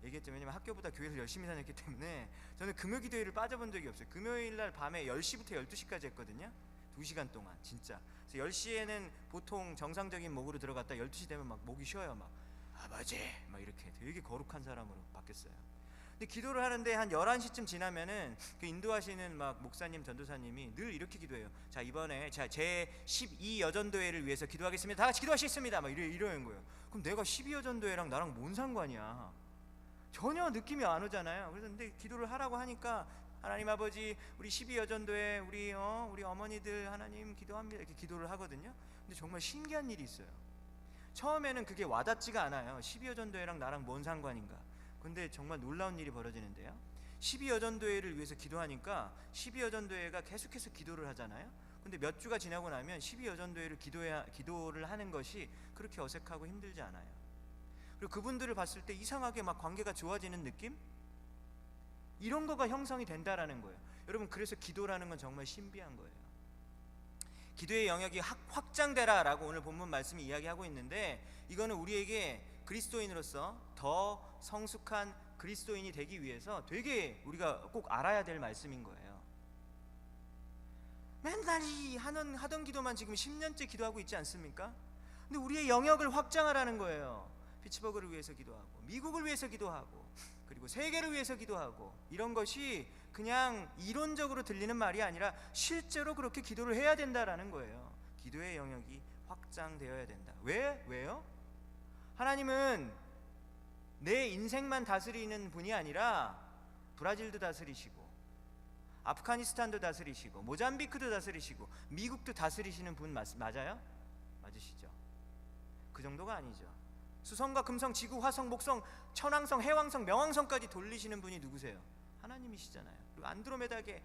얘기했죠. 왜냐면 학교보다 교회를 열심히 다녔기 때문에 저는 금요 기도회를 빠져본 적이 없어요. 금요일 날 밤에 10시부터 12시까지 했거든요. 2시간 동안 진짜. 그래서 10시에는 보통 정상적인 목으로 들어갔다 12시 되면 막 목이 쉬어요. 막 아버지 막 이렇게 되게 거룩한 사람으로 바뀌었어요. 근데 기도를 하는데 한 11시쯤 지나면은 그 인도하시는 막 목사님, 전도사님이 늘 이렇게 기도해요. 자, 이번에 제 12 여전도회를 위해서 기도하겠습니다. 다 같이 기도하시겠습니다. 막 이러는 거예요. 그럼 내가 12 여전도회랑 나랑 뭔 상관이야? 전혀 느낌이 안 오잖아요. 그래서 근데 기도를 하라고 하니까 하나님 아버지, 우리 12 여전도회 우리 어머니들 하나님 기도합니다. 이렇게 기도를 하거든요. 근데 정말 신기한 일이 있어요. 처음에는 그게 와닿지가 않아요. 12 여전도회랑 나랑 뭔 상관인가? 근데 정말 놀라운 일이 벌어지는데요. 12 여전도회를 위해서 기도하니까 12 여전도회가 계속해서 기도를 하잖아요. 근데 몇 주가 지나고 나면 12 여전도회를 기도를 하는 것이 그렇게 어색하고 힘들지 않아요. 그리고 그분들을 봤을 때 이상하게 막 관계가 좋아지는 느낌? 이런 거가 형성이 된다라는 거예요. 여러분, 그래서 기도라는 건 정말 신비한 거예요. 기도의 영역이 확장되라라고 오늘 본문 말씀이 이야기하고 있는데, 이거는 우리에게 그리스도인으로서 더 성숙한 그리스도인이 되기 위해서 되게 우리가 꼭 알아야 될 말씀인 거예요. 맨날 하던 기도만 지금 10년째 기도하고 있지 않습니까? 근데 우리의 영역을 확장하라는 거예요. 피츠버그를 위해서 기도하고, 미국을 위해서 기도하고, 그리고 세계를 위해서 기도하고, 이런 것이 그냥 이론적으로 들리는 말이 아니라 실제로 그렇게 기도를 해야 된다라는 거예요. 기도의 영역이 확장되어야 된다. 왜요? 하나님은 내 인생만 다스리는 분이 아니라 브라질도 다스리시고, 아프가니스탄도 다스리시고, 모잠비크도 다스리시고, 미국도 다스리시는 분 맞아요? 맞으시죠? 그 정도가 아니죠. 수성과 금성, 지구, 화성, 목성, 천왕성, 해왕성, 명왕성까지 돌리시는 분이 누구세요? 하나님이시잖아요. 그리고 안드로메다계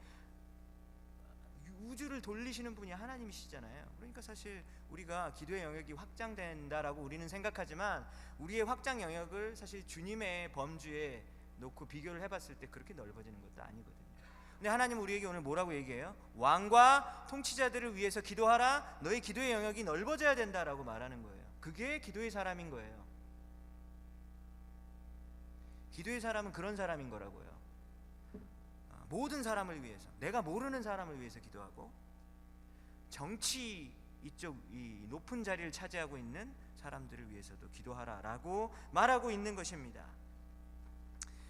우주를 돌리시는 분이 하나님이시잖아요. 그러니까 사실 우리가 기도의 영역이 확장된다라고 우리는 생각하지만, 우리의 확장 영역을 사실 주님의 범주에 놓고 비교를 해봤을 때 그렇게 넓어지는 것도 아니거든요. 근데 하나님은 우리에게 오늘 뭐라고 얘기해요? 왕과 통치자들을 위해서 기도하라. 너희 기도의 영역이 넓어져야 된다라고 말하는 거예요. 그게 기도의 사람인 거예요. 기도의 사람은 그런 사람인 거라고요. 모든 사람을 위해서, 내가 모르는 사람을 위해서 기도하고, 정치 이쪽 이 높은 자리를 차지하고 있는 사람들을 위해서도 기도하라라고 말하고 있는 것입니다.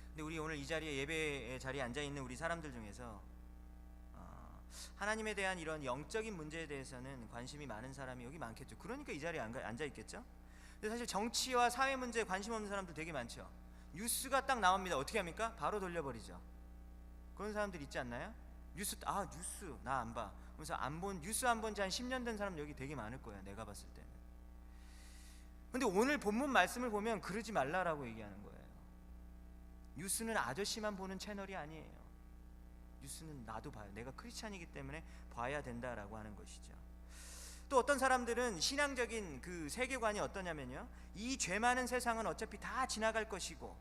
근데 우리 오늘 이 자리에, 예배의 자리에 앉아 있는 우리 사람들 중에서 하나님에 대한 이런 영적인 문제에 대해서는 관심이 많은 사람이 여기 많겠죠. 그러니까 이 자리에 앉아 있겠죠. 근데 사실 정치와 사회 문제에 관심 없는 사람들 되게 많죠. 뉴스가 딱 나옵니다. 어떻게 합니까? 바로 돌려버리죠. 그런 사람들 있지 않나요? 뉴스 나 안 봐. 그래서 뉴스 안 본 지 한 10년 된 사람 여기 되게 많을 거예요. 내가 봤을 때는. 근데 오늘 본문 말씀을 보면 그러지 말라라고 얘기하는 거예요. 뉴스는 아저씨만 보는 채널이 아니에요. 뉴스는 나도 봐요. 내가 크리스찬이기 때문에 봐야 된다라고 하는 것이죠. 또 어떤 사람들은 신앙적인 그 세계관이 어떠냐면요, 이 죄 많은 세상은 어차피 다 지나갈 것이고,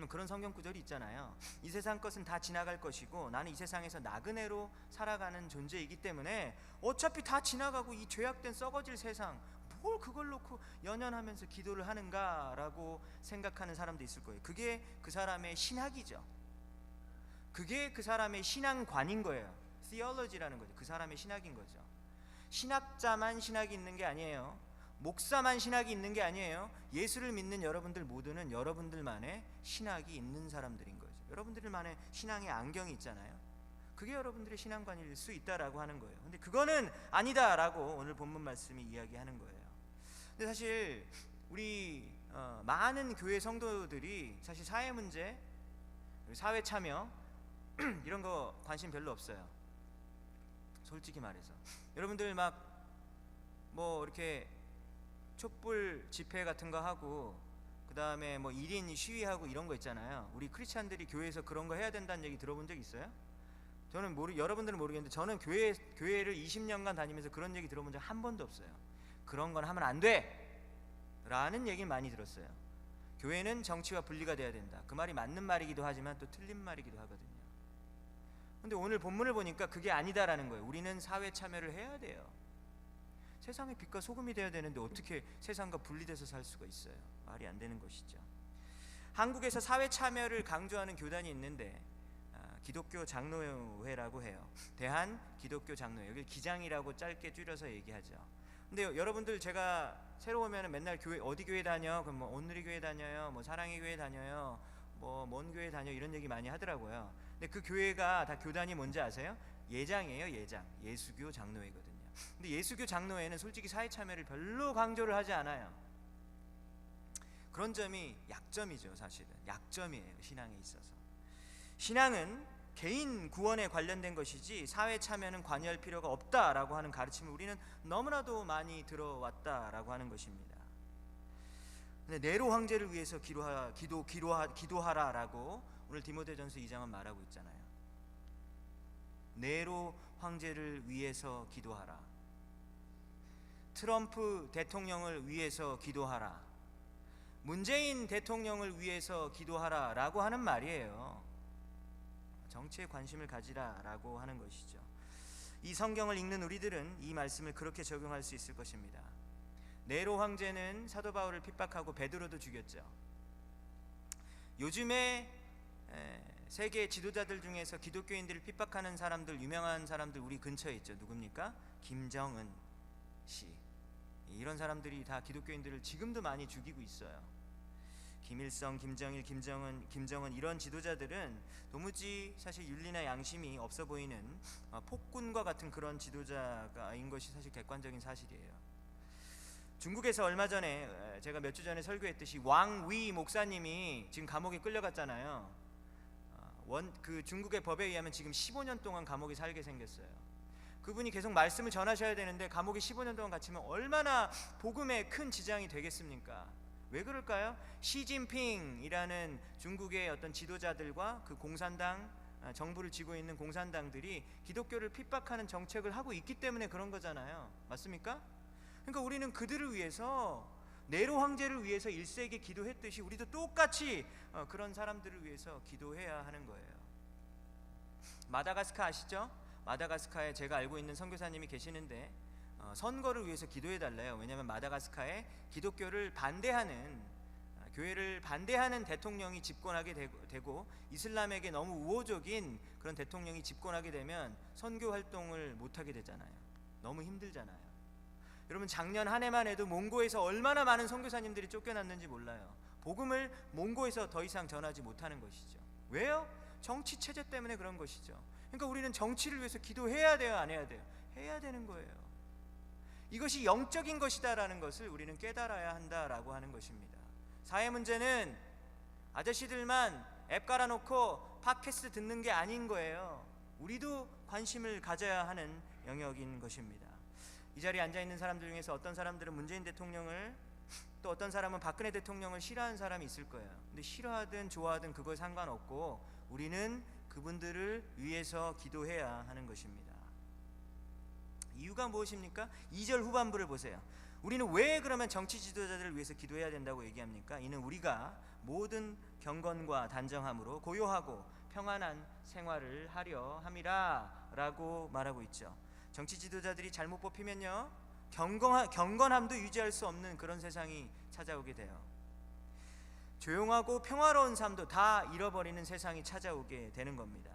그런 성경 구절이 있잖아요. 이 세상 것은 다 지나갈 것이고, 나는 이 세상에서 나그네로 살아가는 존재이기 때문에 어차피 다 지나가고, 이 죄악된 썩어질 세상 뭘 그걸 놓고 연연하면서 기도를 하는가라고 생각하는 사람도 있을 거예요. 그게 그 사람의 신학이죠. 그게 그 사람의 신앙관인 거예요. theology라는 거죠. 그 사람의 신학인 거죠. 신학자만 신학이 있는 게 아니에요. 목사만 신학이 있는 게 아니에요. 예수를 믿는 여러분들 모두는 여러분들만의 신학이 있는 사람들인 거죠. 여러분들만의 신앙의 안경이 있잖아요. 그게 여러분들의 신앙관일 수 있다라고 하는 거예요. 근데 그거는 아니다라고 오늘 본문 말씀이 이야기하는 거예요. 근데 사실 우리 많은 교회 성도들이 사실 사회 문제, 사회 참여 이런 거 관심 별로 없어요. 솔직히 말해서 여러분들 막 뭐 이렇게 촛불 집회 같은 거 하고 그 다음에 뭐 1인 시위하고 이런 거 있잖아요. 우리 크리스찬들이 교회에서 그런 거 해야 된다는 얘기 들어본 적 있어요? 저는 여러분들은 모르겠는데 저는 교회를 20년간 다니면서 그런 얘기 들어본 적 한 번도 없어요. 그런 건 하면 안 돼! 라는 얘기 많이 들었어요. 교회는 정치와 분리가 돼야 된다. 그 말이 맞는 말이기도 하지만 또 틀린 말이기도 하거든요. 근데 오늘 본문을 보니까 그게 아니다라는 거예요. 우리는 사회 참여를 해야 돼요. 세상의 빛과 소금이 돼야 되는데 어떻게 세상과 분리돼서 살 수가 있어요? 말이 안 되는 것이죠. 한국에서 사회 참여를 강조하는 교단이 있는데 기독교 장로회라고 해요. 대한 기독교 장로회. 여기 기장이라고 짧게 줄여서 얘기하죠. 근데 여러분들 제가 새로 오면은 맨날 교회 어디 교회 다녀? 그럼 뭐 온누리 교회 다녀요. 뭐 사랑의 교회 다녀요. 뭐 먼 교회 다녀 이런 얘기 많이 하더라고요. 근데 그 교회가 다 교단이 뭔지 아세요? 예장이에요, 예장. 예수교 장로회거든요. 근데 예수교 장로회는 솔직히 사회 참여를 별로 강조를 하지 않아요. 그런 점이 약점이죠. 사실은 약점이에요. 신앙에 있어서. 신앙은 개인 구원에 관련된 것이지 사회 참여는 관여할 필요가 없다라고 하는 가르침을 우리는 너무나도 많이 들어왔다라고 하는 것입니다. 근데 네로 황제를 위해서 기도하라라고 오늘 디모데전서 2장은 말하고 있잖아요. 네로 황제를 위해서 기도하라. 트럼프 대통령을 위해서 기도하라. 문재인 대통령을 위해서 기도하라라고 하는 말이에요. 정치에 관심을 가지라라고 하는 것이죠. 이 성경을 읽는 우리들은 이 말씀을 그렇게 적용할 수 있을 것입니다. 네로 황제는 사도 바울을 핍박하고 베드로도 죽였죠. 요즘에 세계 지도자들 중에서 기독교인들을 핍박하는 사람들, 유명한 사람들 우리 근처에 있죠. 누굽니까? 김정은 씨. 이런 사람들이 다 기독교인들을 지금도 많이 죽이고 있어요. 김일성, 김정일, 김정은 이런 지도자들은 도무지 사실 윤리나 양심이 없어 보이는 폭군과 같은 그런 지도자인 것이 사실 객관적인 사실이에요. 중국에서 얼마 전에 제가 몇 주 전에 설교했듯이 왕위 목사님이 지금 감옥에 끌려갔잖아요. 그 중국의 법에 의하면 지금 15년 동안 감옥에 살게 생겼어요. 그분이 계속 말씀을 전하셔야 되는데 감옥에 15년 동안 갇히면 얼마나 복음에 큰 지장이 되겠습니까? 왜 그럴까요? 시진핑이라는 중국의 어떤 지도자들과 그 공산당 정부를 쥐고 있는 공산당들이 기독교를 핍박하는 정책을 하고 있기 때문에 그런 거잖아요. 맞습니까? 그러니까 우리는 그들을 위해서 네로 황제를 위해서 1세기 기도했듯이 우리도 똑같이 그런 사람들을 위해서 기도해야 하는 거예요. 마다가스카 아시죠? 마다가스카에 제가 알고 있는 선교사님이 계시는데 선거를 위해서 기도해 달래요. 왜냐하면 마다가스카에 기독교를 반대하는 교회를 반대하는 대통령이 집권하게 되고 이슬람에게 너무 우호적인 그런 대통령이 집권하게 되면 선교 활동을 못하게 되잖아요. 너무 힘들잖아요. 여러분 작년 한 해만 해도 몽고에서 얼마나 많은 선교사님들이 쫓겨났는지 몰라요. 복음을 몽고에서 더 이상 전하지 못하는 것이죠. 왜요? 정치 체제 때문에 그런 것이죠. 그러니까 우리는 정치를 위해서 기도해야 돼요, 안 해야 돼요? 해야 되는 거예요. 이것이 영적인 것이다라는 것을 우리는 깨달아야 한다라고 하는 것입니다. 사회 문제는 아저씨들만 앱 깔아놓고 팟캐스트 듣는 게 아닌 거예요. 우리도 관심을 가져야 하는 영역인 것입니다. 이 자리에 앉아있는 사람들 중에서 어떤 사람들은 문재인 대통령을 또 어떤 사람은 박근혜 대통령을 싫어하는 사람이 있을 거예요. 근데 싫어하든 좋아하든 그거 상관없고 우리는 그분들을 위해서 기도해야 하는 것입니다. 이유가 무엇입니까? 2절 후반부를 보세요. 우리는 왜 그러면 정치 지도자들을 위해서 기도해야 된다고 얘기합니까? 이는 우리가 모든 경건과 단정함으로 고요하고 평안한 생활을 하려 함이라 라고 말하고 있죠. 정치 지도자들이 잘못 뽑히면요 경건함도 유지할 수 없는 그런 세상이 찾아오게 돼요. 조용하고 평화로운 삶도 다 잃어버리는 세상이 찾아오게 되는 겁니다.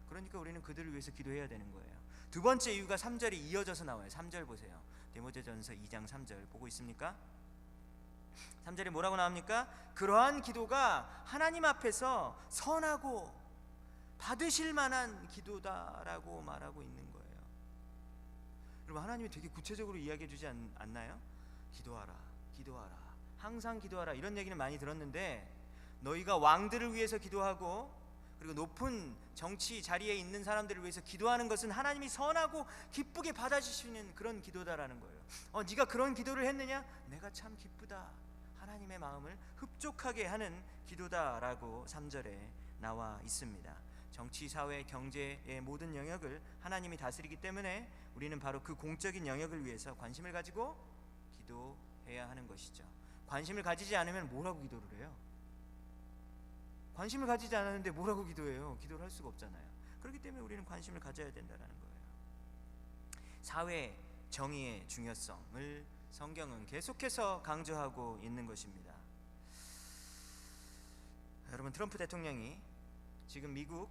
그러니까 우리는 그들을 위해서 기도해야 되는 거예요. 두 번째 이유가 3절이 이어져서 나와요. 3절 보세요. 디모데전서 2장 3절 보고 있습니까? 3절에 뭐라고 나옵니까? 그러한 기도가 하나님 앞에서 선하고 받으실 만한 기도다라고 말하고 있는 거예요. 여러분 하나님이 되게 구체적으로 이야기해 주지 않나요? 기도하라, 기도하라, 항상 기도하라 이런 얘기는 많이 들었는데 너희가 왕들을 위해서 기도하고 그리고 높은 정치 자리에 있는 사람들을 위해서 기도하는 것은 하나님이 선하고 기쁘게 받아주시는 그런 기도다라는 거예요. 네가 그런 기도를 했느냐? 내가 참 기쁘다. 하나님의 마음을 흡족하게 하는 기도다라고 3절에 나와 있습니다. 정치, 사회, 경제의 모든 영역을 하나님이 다스리기 때문에 우리는 바로 그 공적인 영역을 위해서 관심을 가지고 기도해야 하는 것이죠. 관심을 가지지 않으면 뭐라고 기도를 해요? 관심을 가지지 않았는데 뭐라고 기도해요? 기도를 할 수가 없잖아요. 그렇기 때문에 우리는 관심을 가져야 된다는 거예요. 사회 정의의 중요성을 성경은 계속해서 강조하고 있는 것입니다. 여러분, 트럼프 대통령이 지금 미국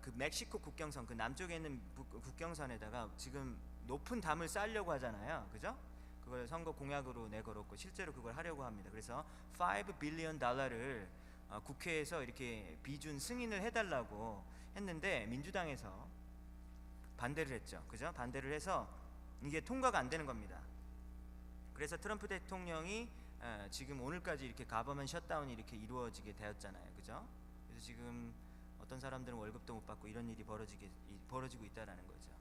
그 멕시코 국경선, 그 남쪽에 있는 국경선에다가 지금 높은 담을 쌓으려고 하잖아요. 그죠? 그걸 선거 공약으로 내걸었고 실제로 그걸 하려고 합니다. 그래서 $5 빌리언 달러를 국회에서 이렇게 비준 승인을 해달라고 했는데 민주당에서 반대를 했죠. 그죠? 반대를 해서 이게 통과가 안 되는 겁니다. 그래서 트럼프 대통령이 지금 오늘까지 이렇게 가버먼 셧다운이 이렇게 이루어지게 되었잖아요. 그죠? 그래서 지금 어떤 사람들은 월급도 못 받고 이런 일이 벌어지고 있다라는 거죠.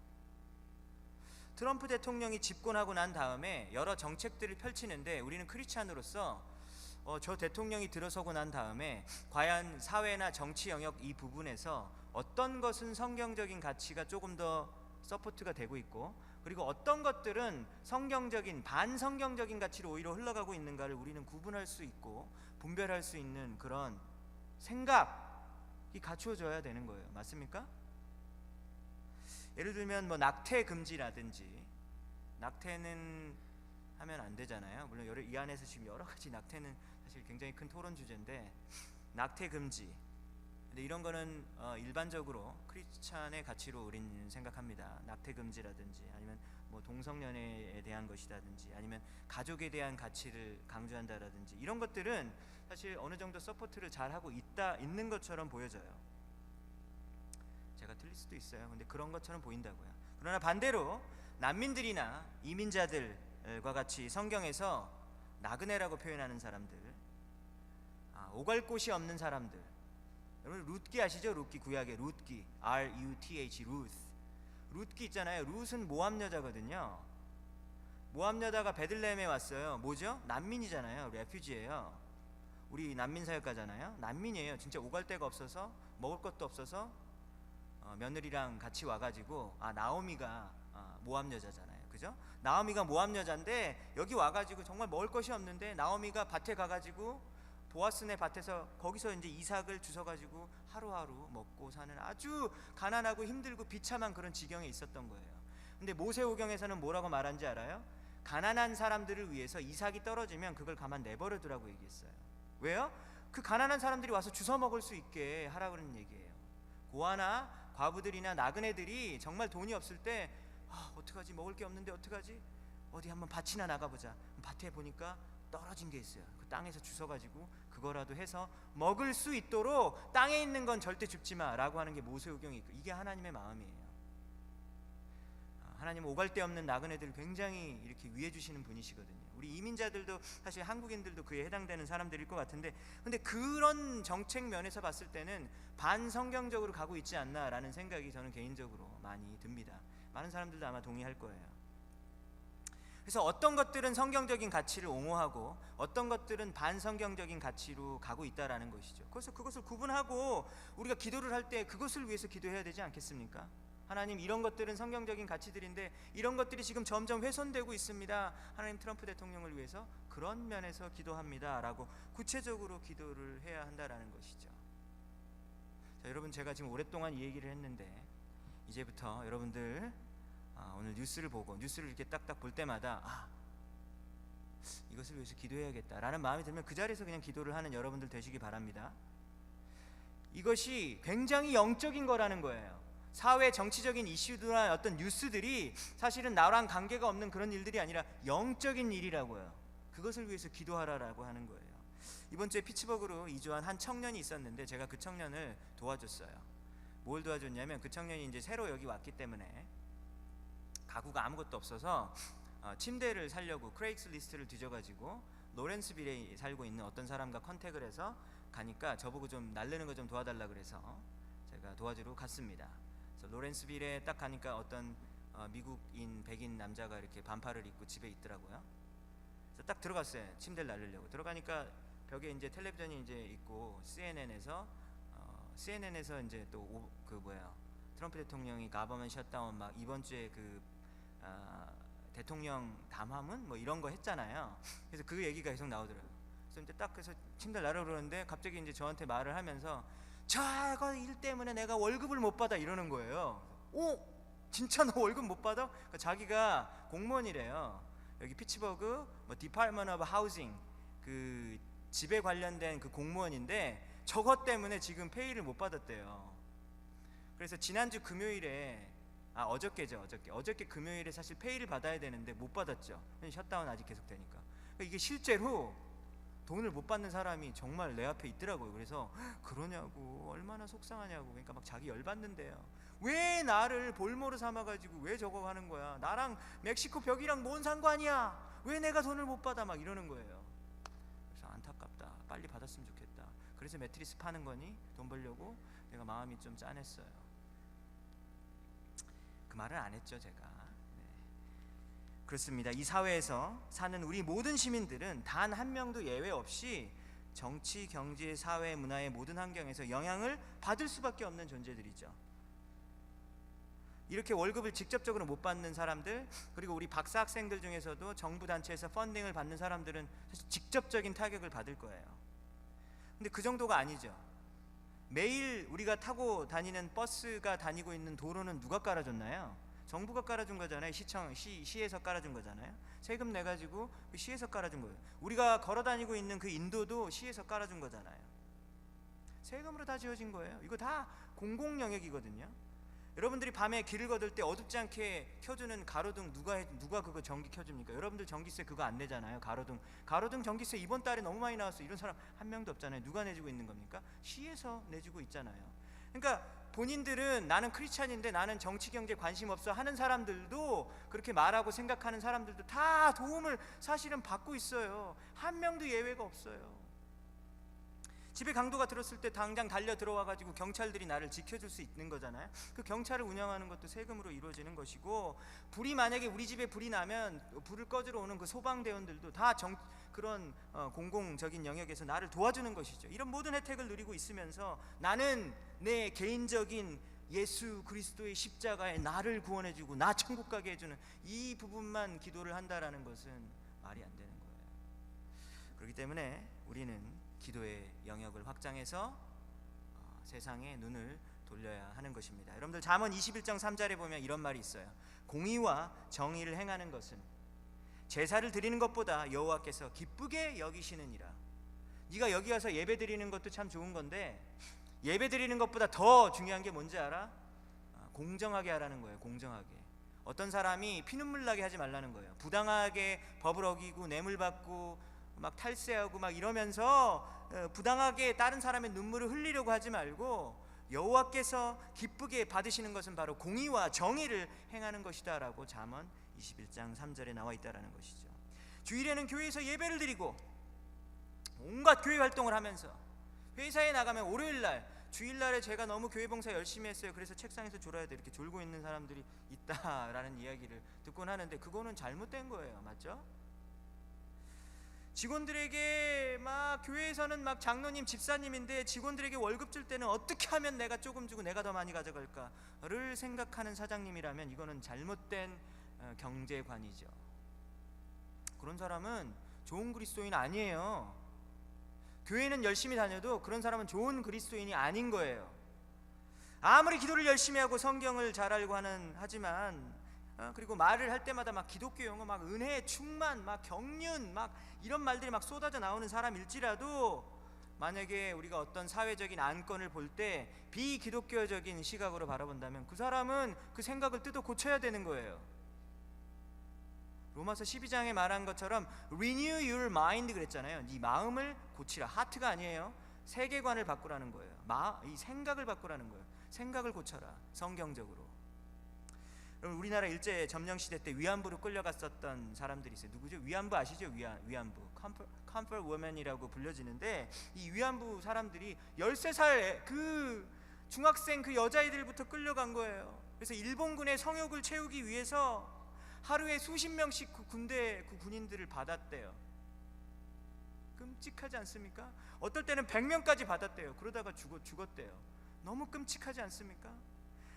트럼프 대통령이 집권하고 난 다음에 여러 정책들을 펼치는데 우리는 크리스찬으로서 저 대통령이 들어서고 난 다음에 과연 사회나 정치 영역 이 부분에서 어떤 것은 성경적인 가치가 조금 더 서포트가 되고 있고, 그리고 어떤 것들은 성경적인 반성경적인 가치로 오히려 흘러가고 있는가를 우리는 구분할 수 있고 분별할 수 있는 그런 생각이 갖추어져야 되는 거예요. 맞습니까? 예를 들면 뭐 낙태 금지라든지, 낙태는 하면 안 되잖아요. 물론 이 안에서 지금 여러 가지 낙태는 사실 굉장히 큰 토론 주제인데, 낙태 금지, 근데 이런 거는 일반적으로 크리스찬의 가치로 우리는 생각합니다. 낙태 금지라든지 아니면 뭐 동성연애에 대한 것이라든지 아니면 가족에 대한 가치를 강조한다라든지 이런 것들은 사실 어느 정도 서포트를 잘 하고 있는 것처럼 보여져요. 제가 틀릴 수도 있어요. 근데 그런 것처럼 보인다고요. 그러나 반대로 난민들이나 이민자들과 같이 성경에서 나그네라고 표현하는 사람들, 오갈 곳이 없는 사람들, 여러분 룻기 아시죠? 룻기, 구약의 룻기, R-U-T-H, 룻기 있잖아요. 룻은 모압 여자거든요. 모압 여자가 베들레헴에 왔어요. 뭐죠? 난민이잖아요. 레퓨지예요. 우리 난민 사역가잖아요. 난민이에요. 진짜 오갈 데가 없어서, 먹을 것도 없어서 며느리랑 같이 와가지고, 나오미가 모압 여자잖아요. 그죠? 나오미가 모압 여자인데 여기 와가지고 정말 먹을 것이 없는데 나오미가 밭에 가가지고 보아스네 밭에서 거기서 이제 이삭을 주워가지고 하루하루 먹고 사는 아주 가난하고 힘들고 비참한 그런 지경에 있었던 거예요. 근데 모세오경에서는 뭐라고 말한지 알아요? 가난한 사람들을 위해서 이삭이 떨어지면 그걸 가만 내버려 두라고 얘기했어요. 왜요? 그 가난한 사람들이 와서 주워 먹을 수 있게 하라 그러는 얘기예요. 고아나 과부들이나 나그네들이 정말 돈이 없을 때 어떡하지, 먹을 게 없는데 어떡하지, 어디 한번 밭이나 나가보자. 밭에 보니까 떨어진 게 있어요. 그 땅에서 주워가지고 그거라도 해서 먹을 수 있도록 땅에 있는 건 절대 줍지 마라고 하는 게 모세오경이 있고, 이게 하나님의 마음이에요. 하나님은 오갈 데 없는 나그네들을 굉장히 이렇게 위해 주시는 분이시거든요. 우리 이민자들도 사실 한국인들도 그에 해당되는 사람들일 것 같은데, 근데 그런 정책 면에서 봤을 때는 반성경적으로 가고 있지 않나라는 생각이 저는 개인적으로 많이 듭니다. 많은 사람들도 아마 동의할 거예요. 그래서 어떤 것들은 성경적인 가치를 옹호하고 어떤 것들은 반성경적인 가치로 가고 있다라는 것이죠. 그래서 그것을 구분하고 우리가 기도를 할 때 그것을 위해서 기도해야 되지 않겠습니까? 하나님, 이런 것들은 성경적인 가치들인데 이런 것들이 지금 점점 훼손되고 있습니다. 하나님, 트럼프 대통령을 위해서 그런 면에서 기도합니다 라고 구체적으로 기도를 해야 한다라는 것이죠. 자, 여러분, 제가 지금 오랫동안 이 얘기를 했는데 이제부터 여러분들 오늘 뉴스를 보고 뉴스를 이렇게 딱딱 볼 때마다 이것을 위해서 기도해야겠다라는 마음이 들면 그 자리에서 그냥 기도를 하는 여러분들 되시기 바랍니다. 이것이 굉장히 영적인 거라는 거예요. 사회 정치적인 이슈나 어떤 뉴스들이 사실은 나랑 관계가 없는 그런 일들이 아니라 영적인 일이라고요. 그것을 위해서 기도하라라고 하는 거예요. 이번 주에 피츠버그로 이주한 한 청년이 있었는데 제가 그 청년을 도와줬어요. 뭘 도와줬냐면, 그 청년이 이제 새로 여기 왔기 때문에 가구가 아무것도 없어서 침대를 살려고 크레이글스리스트를 뒤져가지고 로렌스빌에 살고 있는 어떤 사람과 컨택을 해서 가니까 저보고 좀 날르는 거 좀 도와달라 그래서 제가 도와주러 갔습니다. 그래서 로렌스빌에 딱 가니까 어떤 미국인 백인 남자가 이렇게 반팔을 입고 집에 있더라고요. 그래서 딱 들어갔어요. 침대를 나르려고 들어가니까 벽에 이제 텔레비전이 이제 있고 CNN에서 이제 또 그 트럼프 대통령이 가버먼 셧다운 막 이번 주에 대통령 담화문 뭐 이런 거 했잖아요. 그래서 그 얘기가 계속 나오더라고요. 그래서 이제 딱 그래서 침대를 나르려 그러는데 갑자기 이제 저한테 말을 하면서 저거 일 때문에 내가 월급을 못 받아 이러는 거예요. 오, 진짜 너 월급 못 받아? 그러니까 자기가 공무원이래요. 여기 피츠버그 디파트먼트 오브 하우징 그 집에 관련된 그 공무원인데 저것 때문에 지금 페이를 못 받았대요. 그래서 지난주 금요일에 어저께 금요일에 사실 페이를 받아야 되는데 못 받았죠. 셧다운 아직 계속 되니까. 그러니까 이게 실제로 돈을 못 받는 사람이 정말 내 앞에 있더라고요. 그래서 그러냐고, 얼마나 속상하냐고. 그러니까 막 자기 열받는데요. 왜 나를 볼모로 삼아가지고 왜 저거 하는 거야? 나랑 멕시코 벽이랑 뭔 상관이야? 왜 내가 돈을 못 받아? 막 이러는 거예요. 그래서 안타깝다. 빨리 받았으면 좋겠다. 그래서 매트리스 파는 거니? 돈 벌려고? 내가 마음이 좀 짠했어요. 그 말을 안 했죠, 제가. 네. 그렇습니다. 이 사회에서 사는 우리 모든 시민들은 단 한 명도 예외 없이 정치, 경제, 사회, 문화의 모든 환경에서 영향을 받을 수밖에 없는 존재들이죠. 이렇게 월급을 직접적으로 못 받는 사람들, 그리고 우리 박사 학생들 중에서도 정부 단체에서 펀딩을 받는 사람들은 사실 직접적인 타격을 받을 거예요. 근데 그 정도가 아니죠. 매일 우리가 타고 다니는 버스가 다니고 있는 도로는 누가 깔아줬나요? 정부가 깔아준 거잖아요. 시에서 깔아준 거잖아요. 세금 내 가지고 시에서 깔아준 거예요. 우리가 걸어 다니고 있는 그 인도도 시에서 깔아준 거잖아요. 세금으로 다 지어진 거예요. 이거 다 공공 영역이거든요. 여러분들이 밤에 길을 걷을 때 어둡지 않게 켜주는 가로등 누가 그거 전기 켜줍니까? 여러분들 전기세 그거 안 내잖아요. 가로등 전기세 이번 달에 너무 많이 나왔어. 이런 사람 한 명도 없잖아요. 누가 내주고 있는 겁니까? 시에서 내주고 있잖아요. 그러니까 본인들은 나는 크리스찬인데 나는 정치 경제 관심 없어 하는 사람들도, 그렇게 말하고 생각하는 사람들도 다 도움을 사실은 받고 있어요. 한 명도 예외가 없어요. 집에 강도가 들었을 때 당장 달려 들어와 가지고 경찰들이 나를 지켜줄 수 있는 거잖아요. 그 경찰을 운영하는 것도 세금으로 이루어지는 것이고, 불이 만약에 우리 집에 불이 나면 불을 꺼주러 오는 그 소방대원들도 다 그런 공공적인 영역에서 나를 도와주는 것이죠. 이런 모든 혜택을 누리고 있으면서 나는 내 개인적인 예수 그리스도의 십자가에 나를 구원해주고 나 천국 가게 해주는 이 부분만 기도를 한다라는 것은 말이 안 되는 거예요. 그렇기 때문에 우리는 기도의 영역을 확장해서 세상에 눈을 돌려야 하는 것입니다. 여러분들 잠언 21장 3절에 보면 이런 말이 있어요. 공의와 정의를 행하는 것은 제사를 드리는 것보다 여호와께서 기쁘게 여기시느니라. 네가 여기 와서 예배 드리는 것도 참 좋은 건데, 예배 드리는 것보다 더 중요한 게 뭔지 알아? 공정하게 하라는 거예요. 공정하게. 어떤 사람이 피눈물 나게 하지 말라는 거예요. 부당하게 법을 어기고 뇌물 받고 막 탈세하고 막 이러면서 부당하게 다른 사람의 눈물을 흘리려고 하지 말고, 여호와께서 기쁘게 받으시는 것은 바로 공의와 정의를 행하는 것이다 라고 잠언 21장 3절에 나와 있다라는 것이죠. 주일에는 교회에서 예배를 드리고 온갖 교회 활동을 하면서, 회사에 나가면 월요일날, 주일날에 제가 너무 교회 봉사 열심히 했어요. 그래서 책상에서 졸아야 돼. 이렇게 졸고 있는 사람들이 있다라는 이야기를 듣곤 하는데, 그거는 잘못된 거예요. 맞죠? 직원들에게 막 교회에서는 막 장로님 집사님인데 직원들에게 월급 줄 때는 어떻게 하면 내가 조금 주고 내가 더 많이 가져갈까를 생각하는 사장님이라면 이거는 잘못된 경제관이죠. 그런 사람은 좋은 그리스도인 아니에요. 교회는 열심히 다녀도 그런 사람은 좋은 그리스도인이 아닌 거예요. 아무리 기도를 열심히 하고 성경을 잘 알고 하지만 그리고 말을 할 때마다 막 기독교 용어, 막 은혜, 충만, 막 경륜, 막 이런 말들이 막 쏟아져 나오는 사람일지라도, 만약에 우리가 어떤 사회적인 안건을 볼 때 비기독교적인 시각으로 바라본다면 그 사람은 그 생각을 뜯어 고쳐야 되는 거예요. 로마서 12장에 말한 것처럼 renew your mind 그랬잖아요. 네 마음을 고치라. 하트가 아니에요. 세계관을 바꾸라는 거예요. 이 생각을 바꾸라는 거예요. 생각을 고쳐라. 성경적으로. 우리나라 일제 점령 시대 때 위안부로 끌려갔었던 사람들이 있어요. 누구죠? 위안부 아시죠? 위안부 comfort woman이라고 불려지는데, 이 위안부 사람들이 13살 그 중학생 그 여자애들부터 끌려간 거예요. 그래서 일본군의 성욕을 채우기 위해서 하루에 수십 명씩 그 군인들을 받았대요. 끔찍하지 않습니까? 어떨 때는 100명까지 받았대요. 그러다가 죽었대요. 너무 끔찍하지 않습니까?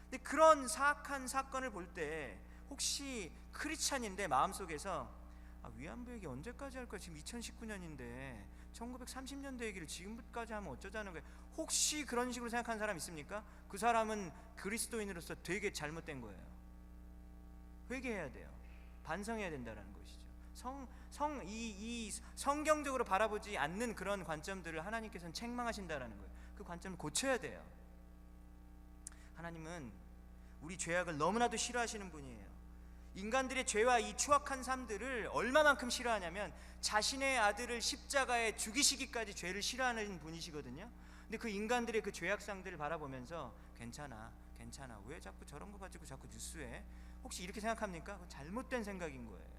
근데 그런 사악한 사건을 볼 때 혹시 크리스찬인데 마음속에서 위안부 얘기 언제까지 할 거야? 지금 2019년인데 1930년대 얘기를 지금까지 하면 어쩌자는 거예요? 혹시 그런 식으로 생각하는 사람 있습니까? 그 사람은 그리스도인으로서 되게 잘못된 거예요. 회개해야 돼요. 반성해야 된다는 것이죠. 성경적으로 바라보지 않는 그런 관점들을 하나님께서는 책망하신다라는 거예요. 그 관점을 고쳐야 돼요. 하나님은 우리 죄악을 너무나도 싫어하시는 분이에요. 인간들의 죄와 이 추악한 삶들을 얼마만큼 싫어하냐면 자신의 아들을 십자가에 죽이시기까지 죄를 싫어하는 분이시거든요. 근데 그 인간들의 그 죄악상들을 바라보면서 괜찮아 왜 자꾸 저런 거 가지고 자꾸 뉴스에 혹시 이렇게 생각합니까? 잘못된 생각인 거예요.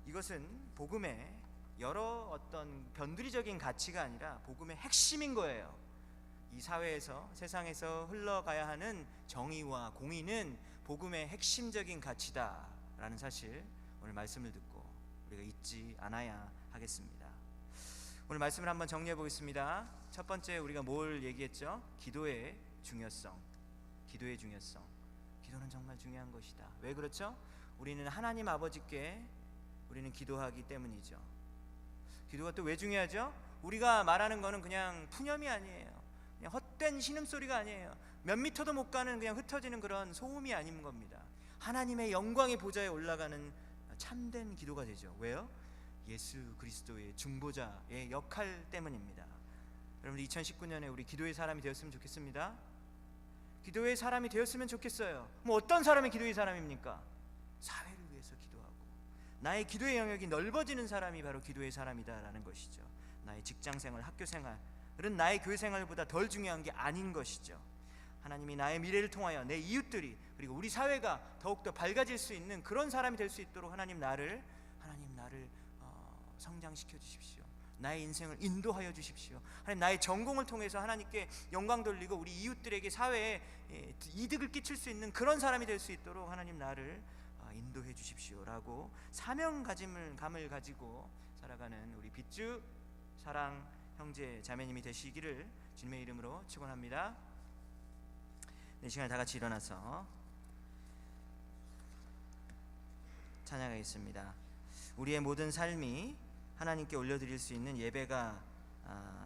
이것은 복음의 여러 어떤 변두리적인 가치가 아니라 복음의 핵심인 거예요. 이 사회에서 세상에서 흘러가야 하는 정의와 공의는 복음의 핵심적인 가치다라는 사실 오늘 말씀을 듣고 우리가 잊지 않아야 하겠습니다. 오늘 말씀을 한번 정리해 보겠습니다. 첫 번째 우리가 뭘 얘기했죠? 기도의 중요성. 기도는 정말 중요한 것이다. 왜 그렇죠? 우리는 하나님 아버지께 우리는 기도하기 때문이죠. 기도가 또 왜 중요하죠? 우리가 말하는 거는 그냥 푸념이 아니에요. 그냥 헛된 신음소리가 아니에요. 몇 미터도 못 가는 그냥 흩어지는 그런 소음이 아닌 겁니다. 하나님의 영광의 보좌에 올라가는 참된 기도가 되죠. 왜요? 예수 그리스도의 중보자의 역할 때문입니다. 여러분 2019년에 우리 기도의 사람이 되었으면 좋겠습니다. 기도의 사람이 되었으면 좋겠어요. 뭐 어떤 사람이 기도의 사람입니까? 사회를 위해서 기도하고 나의 기도의 영역이 넓어지는 사람이 바로 기도의 사람이다라는 것이죠. 나의 직장생활, 학교생활은 나의 교회생활보다 덜 중요한 게 아닌 것이죠. 하나님이 나의 미래를 통하여 내 이웃들이 그리고 우리 사회가 더욱더 밝아질 수 있는 그런 사람이 될 수 있도록 하나님 나를 성장시켜 주십시오. 나의 인생을 인도하여 주십시오. 하나님 나의 전공을 통해서 하나님께 영광 돌리고 우리 이웃들에게 사회에 이득을 끼칠 수 있는 그런 사람이 될 수 있도록 하나님 나를 인도해 주십시오라고 사명감을 가지고 살아가는 우리 빗주 사랑 형제 자매님이 되시기를 주님의 이름으로 축원합니다. 이 시간에 다 같이 일어나서 찬양하겠습니다. 우리의 모든 삶이 하나님께 올려드릴 수 있는 예배가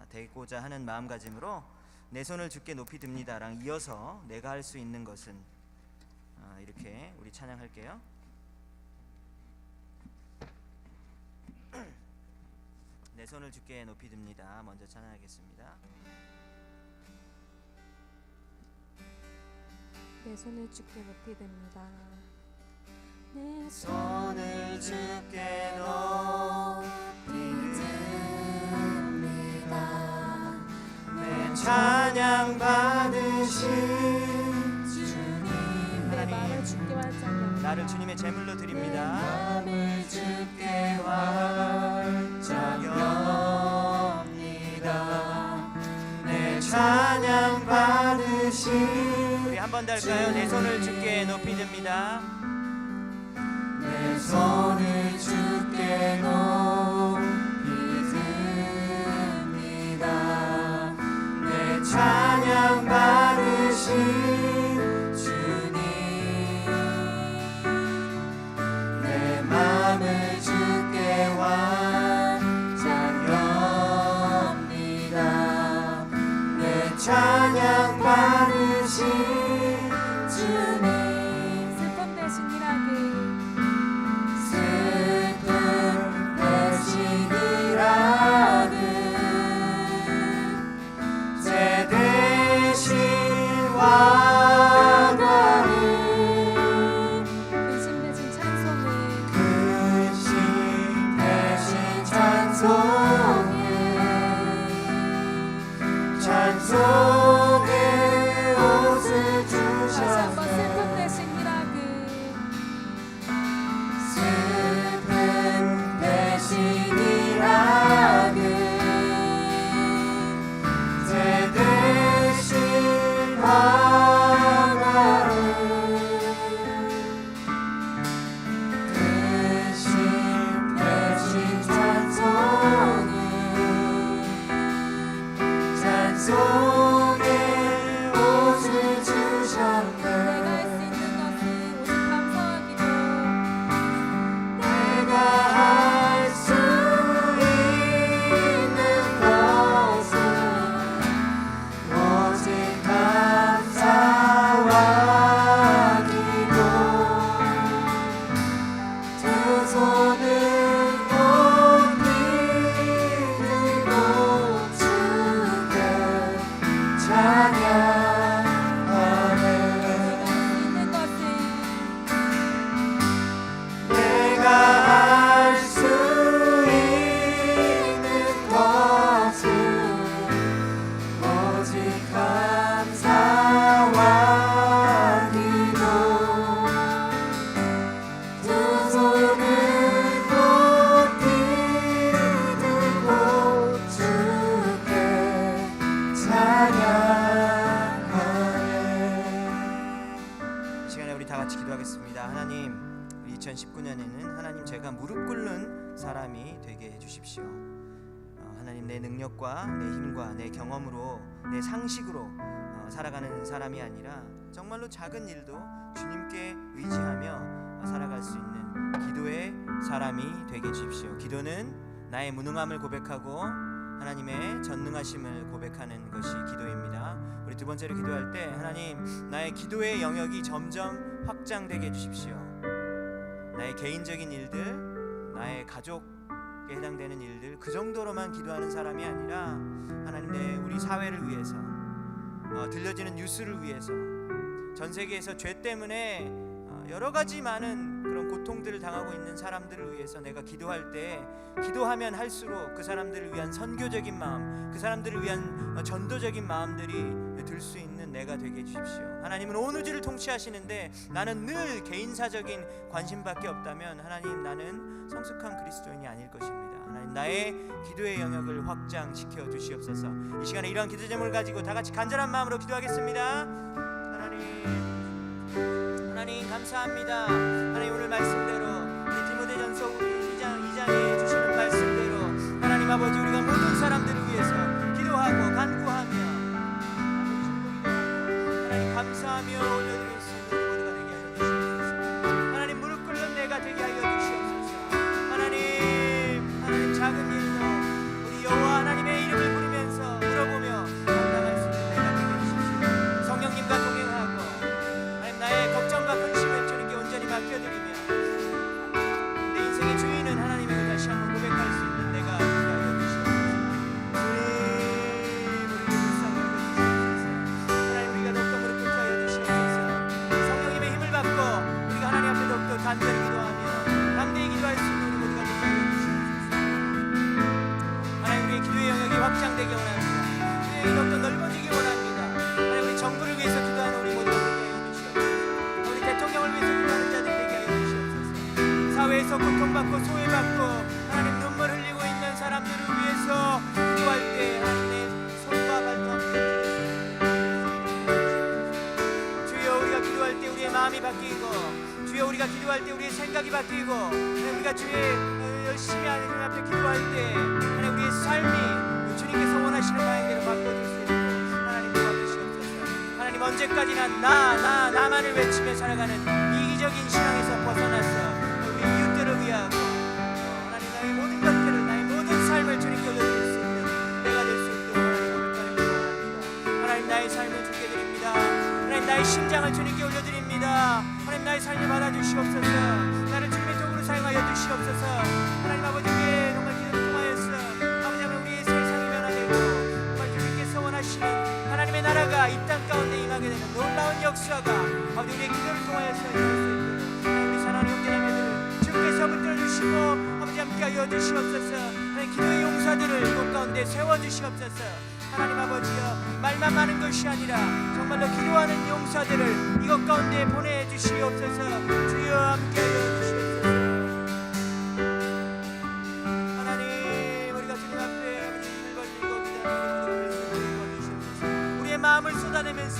되고자 하는 마음가짐으로 내 손을 주께 높이 듭니다랑 이어서 내가 할 수 있는 것은 이렇게 우리 찬양할게요. 내 손을 주께 높이 듭니다. 먼저 찬양하겠습니다. 내 손을 주께 높이 듭니다. 내 손을 주께 높이 듭니다. 내 찬양 받으신 주님 내 말을 주께 활짝 나를 주님의 제물로 드립니다. 마음을 주께 활짝 엽니다. 내 찬양 받으신 우리 한 번 더 할까요? 내 손을 주께 높이 듭니다. 내 손을 주께 높이 듭니다. 내 찬양 받으신 주님 내 맘을 주께 활짝 엽니다. 내 찬양 받으신 주님 슬픔 대신 일하기 슬픔 대신 일하는 제 대신 와가는 근심 대신 찬송을 근심 대신 찬송의 옷을 다시 한번 슬픔 주셨네. 대신 일하기 슬픔 대신 일하는 제 대신 화가는 사람이 되게 해주십시오. 하나님, 내 능력과 내 힘과 내 경험으로 내 상식으로 살아가는 사람이 아니라 정말로 작은 일도 주님께 의지하며 살아갈 수 있는 기도의 사람이 되게 해주십시오. 기도는 나의 무능함을 고백하고 하나님의 전능하심을 고백하는 것이 기도입니다. 우리 두 번째로 기도할 때 하나님, 나의 기도의 영역이 점점 확장되게 해주십시오. 나의 개인적인 일들, 나의 가족에 해당되는 일들, 그 정도로만 기도하는 사람이 아니라 하나님, 우리 사회를 위해서, 들려지는 뉴스를 위해서, 전 세계에서 죄 때문에 여러 가지 많은 그런 고통들을 당하고 있는 사람들을 위해서 내가 기도할 때, 기도하면 할수록 그 사람들을 위한 선교적인 마음, 그 사람들을 위한 전도적인 마음들이 들 수 있는 내가 되게 해주십시오. 하나님은 온 우주를 통치하시는데 나는 늘 개인사적인 관심밖에 없다면 하나님, 나는 성숙한 그리스도인이 아닐 것입니다. 하나님, 나의 기도의 영역을 확장시켜 주시옵소서. 이 시간에 이러한 기도 제목을 가지고 다 같이 간절한 마음으로 기도하겠습니다. 하나님 감사합니다. 하나님, 오늘 말씀대로 우리 디모데전서 2장에 주시는 말씀대로 하나님 아버지, 우리가 모든 사람들을 위해서 기도하고 간구하며 하나님 감사하며 올려드릴 수 있는 모두가 되게 하여 주시옵소서. 하나님, 무릎 꿇는 내가 되게 하여 주시옵소서. 하나님 작은 일도 우리 여호와 하나님의 이름을 부르면서 물어보며 감당할 수 있는 내가 되게 해주십시오. 성령님과 동행하고 하나님, 나의 걱정과 근심을 주님께 온전히 맡겨드리며 내 인생의 주인은 하나님을 다시 한번 고백할 수 있는 내가 되게 하여 주시옵소서. 우리 불쌍히 여겨주시옵소서. 하나님, 우리가 더욱더 무릎 꿇게 하여 주시옵소서. 성령님의 힘을 받고 우리가 하나님 앞에 더욱더 간절히 기도하며 담대히 기도할 수 있는 우리 모두가 되게 하여 주시옵소서. 하나님, 우리의 기도의 영역이 확장되기 원합니다. 기도의 영역이 더욱더 넓어지기 원합니다. 하나님, 우리 정부를 위해서 기도하는 우리 모두가 되게 하여 주시옵소서. 우리 대통령을 위해서 기도하는 자들 되게 하여 주시옵소서. 사회에서 고통받고 소외받고 하나님, 눈물 흘리고 있는 사람들을 위해서 기도할 때 하나님, 내 손과 발도 함께 주여, 우리가 기도할 때 우리의 마음이 바뀌고, 주여, 우리가 기도할 때 우리의 생각이 바뀌고, 우리가 주의 열심히 하는 주님 앞에 기도할 때 하나님, 우리의 삶이 주님께서 원하시는 방향대로 바꿔줄 수 있도록 하나님 도와주시옵소서. 하나님, 언제까지나 나만을 외치며 살아가는 이기적인 신앙에서 벗어나서 우리 이웃들을 위하고 하나님, 나의 모든 것들을, 나의 모든 삶을 주님께 올려드릴 수 있는 내가 될 수 있도록 하나님, 오늘까지 기도합니다. 하나님, 나의 삶을 주께 드립니다. 하나님, 나의 심장을 주님께 올려드립니다. 하나님, 나의 삶을 받아주시옵소서. 나를 주님의 도구로 사용하여 주시옵소서. 하나님 아버지, 우리의 정말 기도를 통하여서 아버지 하나님, 우리의 세상이 변화되고 정말 주님께서 원하시는 하나님의 나라가 이 땅 가운데 임하게 되는 놀라운 역사가 아버지, 우리의 기도를 통하여서 이룰 수 있도록 우리 사랑하는 형제자매들을 주께서 붙들어 주시고 아버지 함께 하여 주시옵소서. 하나님, 기도의 용사들을 이곳 가운데 세워 주시옵소서. 하나님 아버지여, 말만 많은 것이 아니라 정말로 기도하는 용사들을 이곳 가운데 보내주시옵소서. 주여, 함께하여 주시옵소서. 하나님, 우리가 주님 앞에 아버지 입을 벌리고 기도하는 우리 주시옵소서. 우리의 마음을 쏟아내면서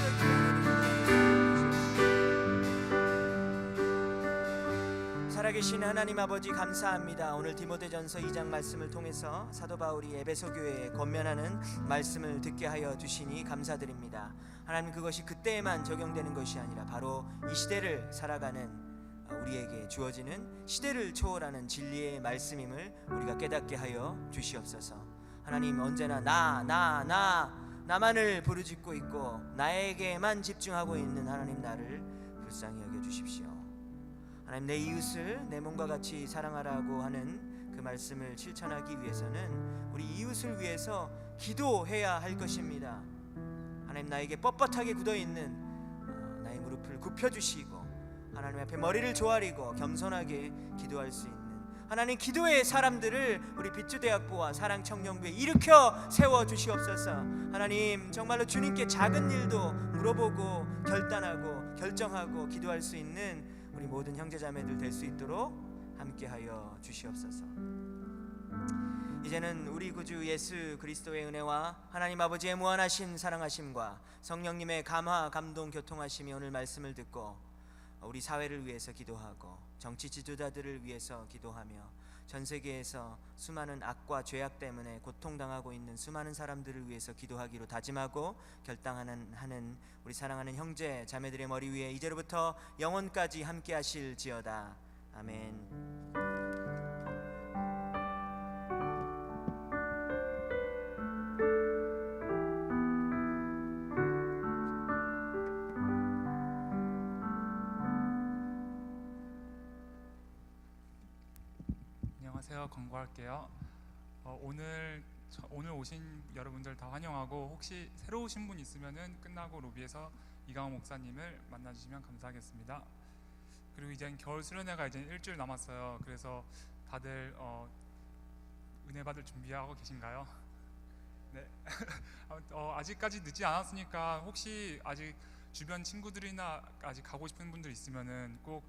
살아계신 하나님 아버지 감사합니다. 오늘 디모데전서 2장 말씀을 통해서 사도 바울이 에베소 교회에 권면하는 말씀을 듣게 하여 주시니 감사드립니다. 하나님, 그것이 그때에만 적용되는 것이 아니라 바로 이 시대를 살아가는 우리에게 주어지는 시대를 초월하는 진리의 말씀임을 우리가 깨닫게 하여 주시옵소서. 하나님, 언제나 나만을 부르짖고 있고 나에게만 집중하고 있는 하나님, 나를 불쌍히 여겨 주십시오. 하나님, 내 이웃을 내 몸과 같이 사랑하라고 하는 그 말씀을 실천하기 위해서는 우리 이웃을 위해서 기도해야 할 것입니다. 하나님, 나에게 뻣뻣하게 굳어있는 나의 무릎을 굽혀주시고 하나님 앞에 머리를 조아리고 겸손하게 기도할 수 있는 하나님, 기도의 사람들을 우리 빛주대학부와 사랑청년부에 일으켜 세워주시옵소서. 하나님, 정말로 주님께 작은 일도 물어보고 결단하고 결정하고 기도할 수 있는 우리 모든 형제자매들 될 수 있도록 함께하여 주시옵소서. 이제는 우리 구주 예수 그리스도의 은혜와 하나님 아버지의 무한하신 사랑하심과 성령님의 감화 감동 교통하심이 오늘 말씀을 듣고 우리 사회를 위해서 기도하고 정치 지도자들을 위해서 기도하며 전 세계에서 수많은 악과 죄악 때문에 고통당하고 있는 수많은 사람들을 위해서 기도하기로 다짐하고 결단하는 우리 사랑하는 형제 자매들의 머리 위에 이제로부터 영원까지 함께 하실지어다. 아멘. 안녕하세요. 광고할게요. 오늘 오신 여러분들 다 환영하고, 혹시 새로 오신 분 있으면은 끝나고 로비에서 이강호 목사님을 만나주시면 감사하겠습니다. 그리고 이제 겨울 수련회가 이제 일주일 남았어요. 그래서 다들 은혜 받을 준비하고 계신가요? 네. 아직까지 늦지 않았으니까 혹시 아직 주변 친구들이나 아직 가고 싶은 분들 있으면은 꼭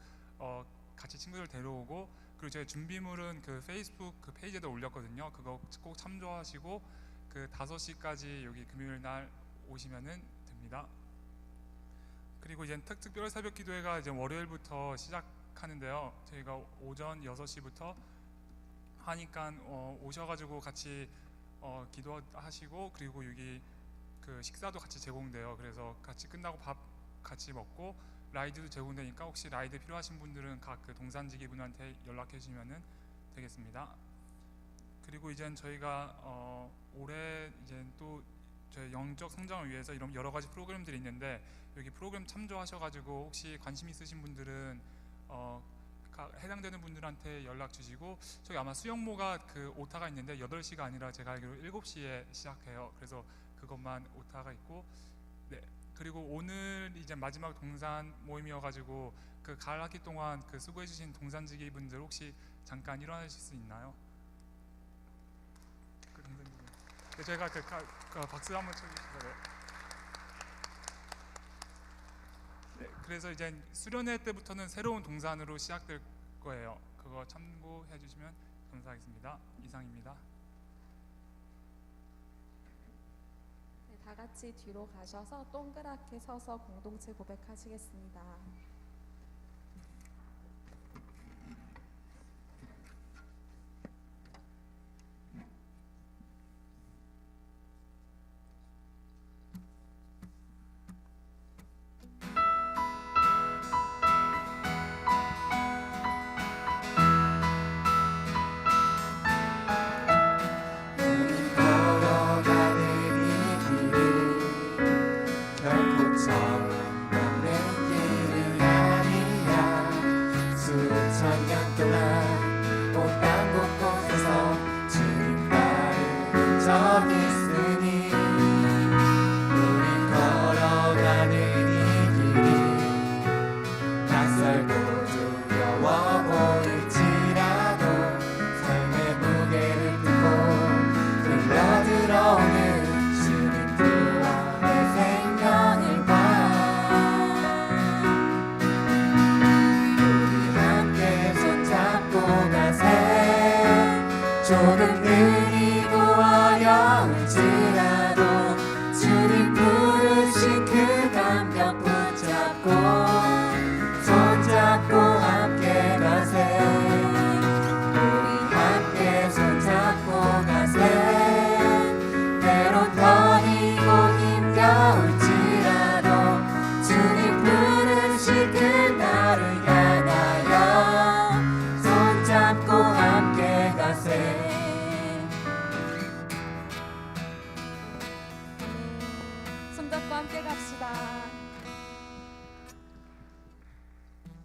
같이 친구들 데려오고, 그리고 저희 준비물은 그 페이스북 그 페이지에도 올렸거든요. 그거 꼭 참조하시고 그 5시까지 여기 금요일 날 오시면은 됩니다. 그리고 이제 특별 새벽 기도회가 이제 월요일부터 시작하는데요. 저희가 오전 6시부터 하니까 오셔가지고 같이 기도하시고, 그리고 여기 그 식사도 같이 제공돼요. 그래서 같이 끝나고 밥 같이 먹고 라이드도 제공되니까 혹시 라이드 필요하신 분들은 각 그 동산지기 분한테 연락해 주시면 되겠습니다. 그리고 이제 저희가 올해 이제 또 저희 영적 성장을 위해서 이런 여러 가지 프로그램들이 있는데, 여기 프로그램 참조하셔가지고 혹시 관심 있으신 분들은 해당되는 분들한테 연락 주시고, 저기 아마 수영모가 그 오타가 있는데 8시가 아니라 제가 알기로 7시에 시작해요. 그래서 그것만 오타가 있고, 네. 그리고 오늘 이제 마지막 동산 모임이어가지고 그 가을 학기 동안 그 수고해주신 동산지기 분들 혹시 잠깐 일어나실 수 있나요? 그 동산지기. 네, 저희가 그 박수 한번 쳐주시죠. 네, 그래서 이제 수련회 때부터는 새로운 동산으로 시작될 거예요. 그거 참고해 주시면 감사하겠습니다. 이상입니다. 다 같이 뒤로 가셔서 동그랗게 서서 공동체 고백하시겠습니다. 조금 느리고 어려울지라도 주님 부르신 그 감격 붙잡고 손잡고 함께 가세. 우리 함께 손잡고 가세. 때론 떨리고 힘겨울지라도 주님 부르신 그날을 향하여 손잡고 함께 가세. 손잡고 함께 갑시다.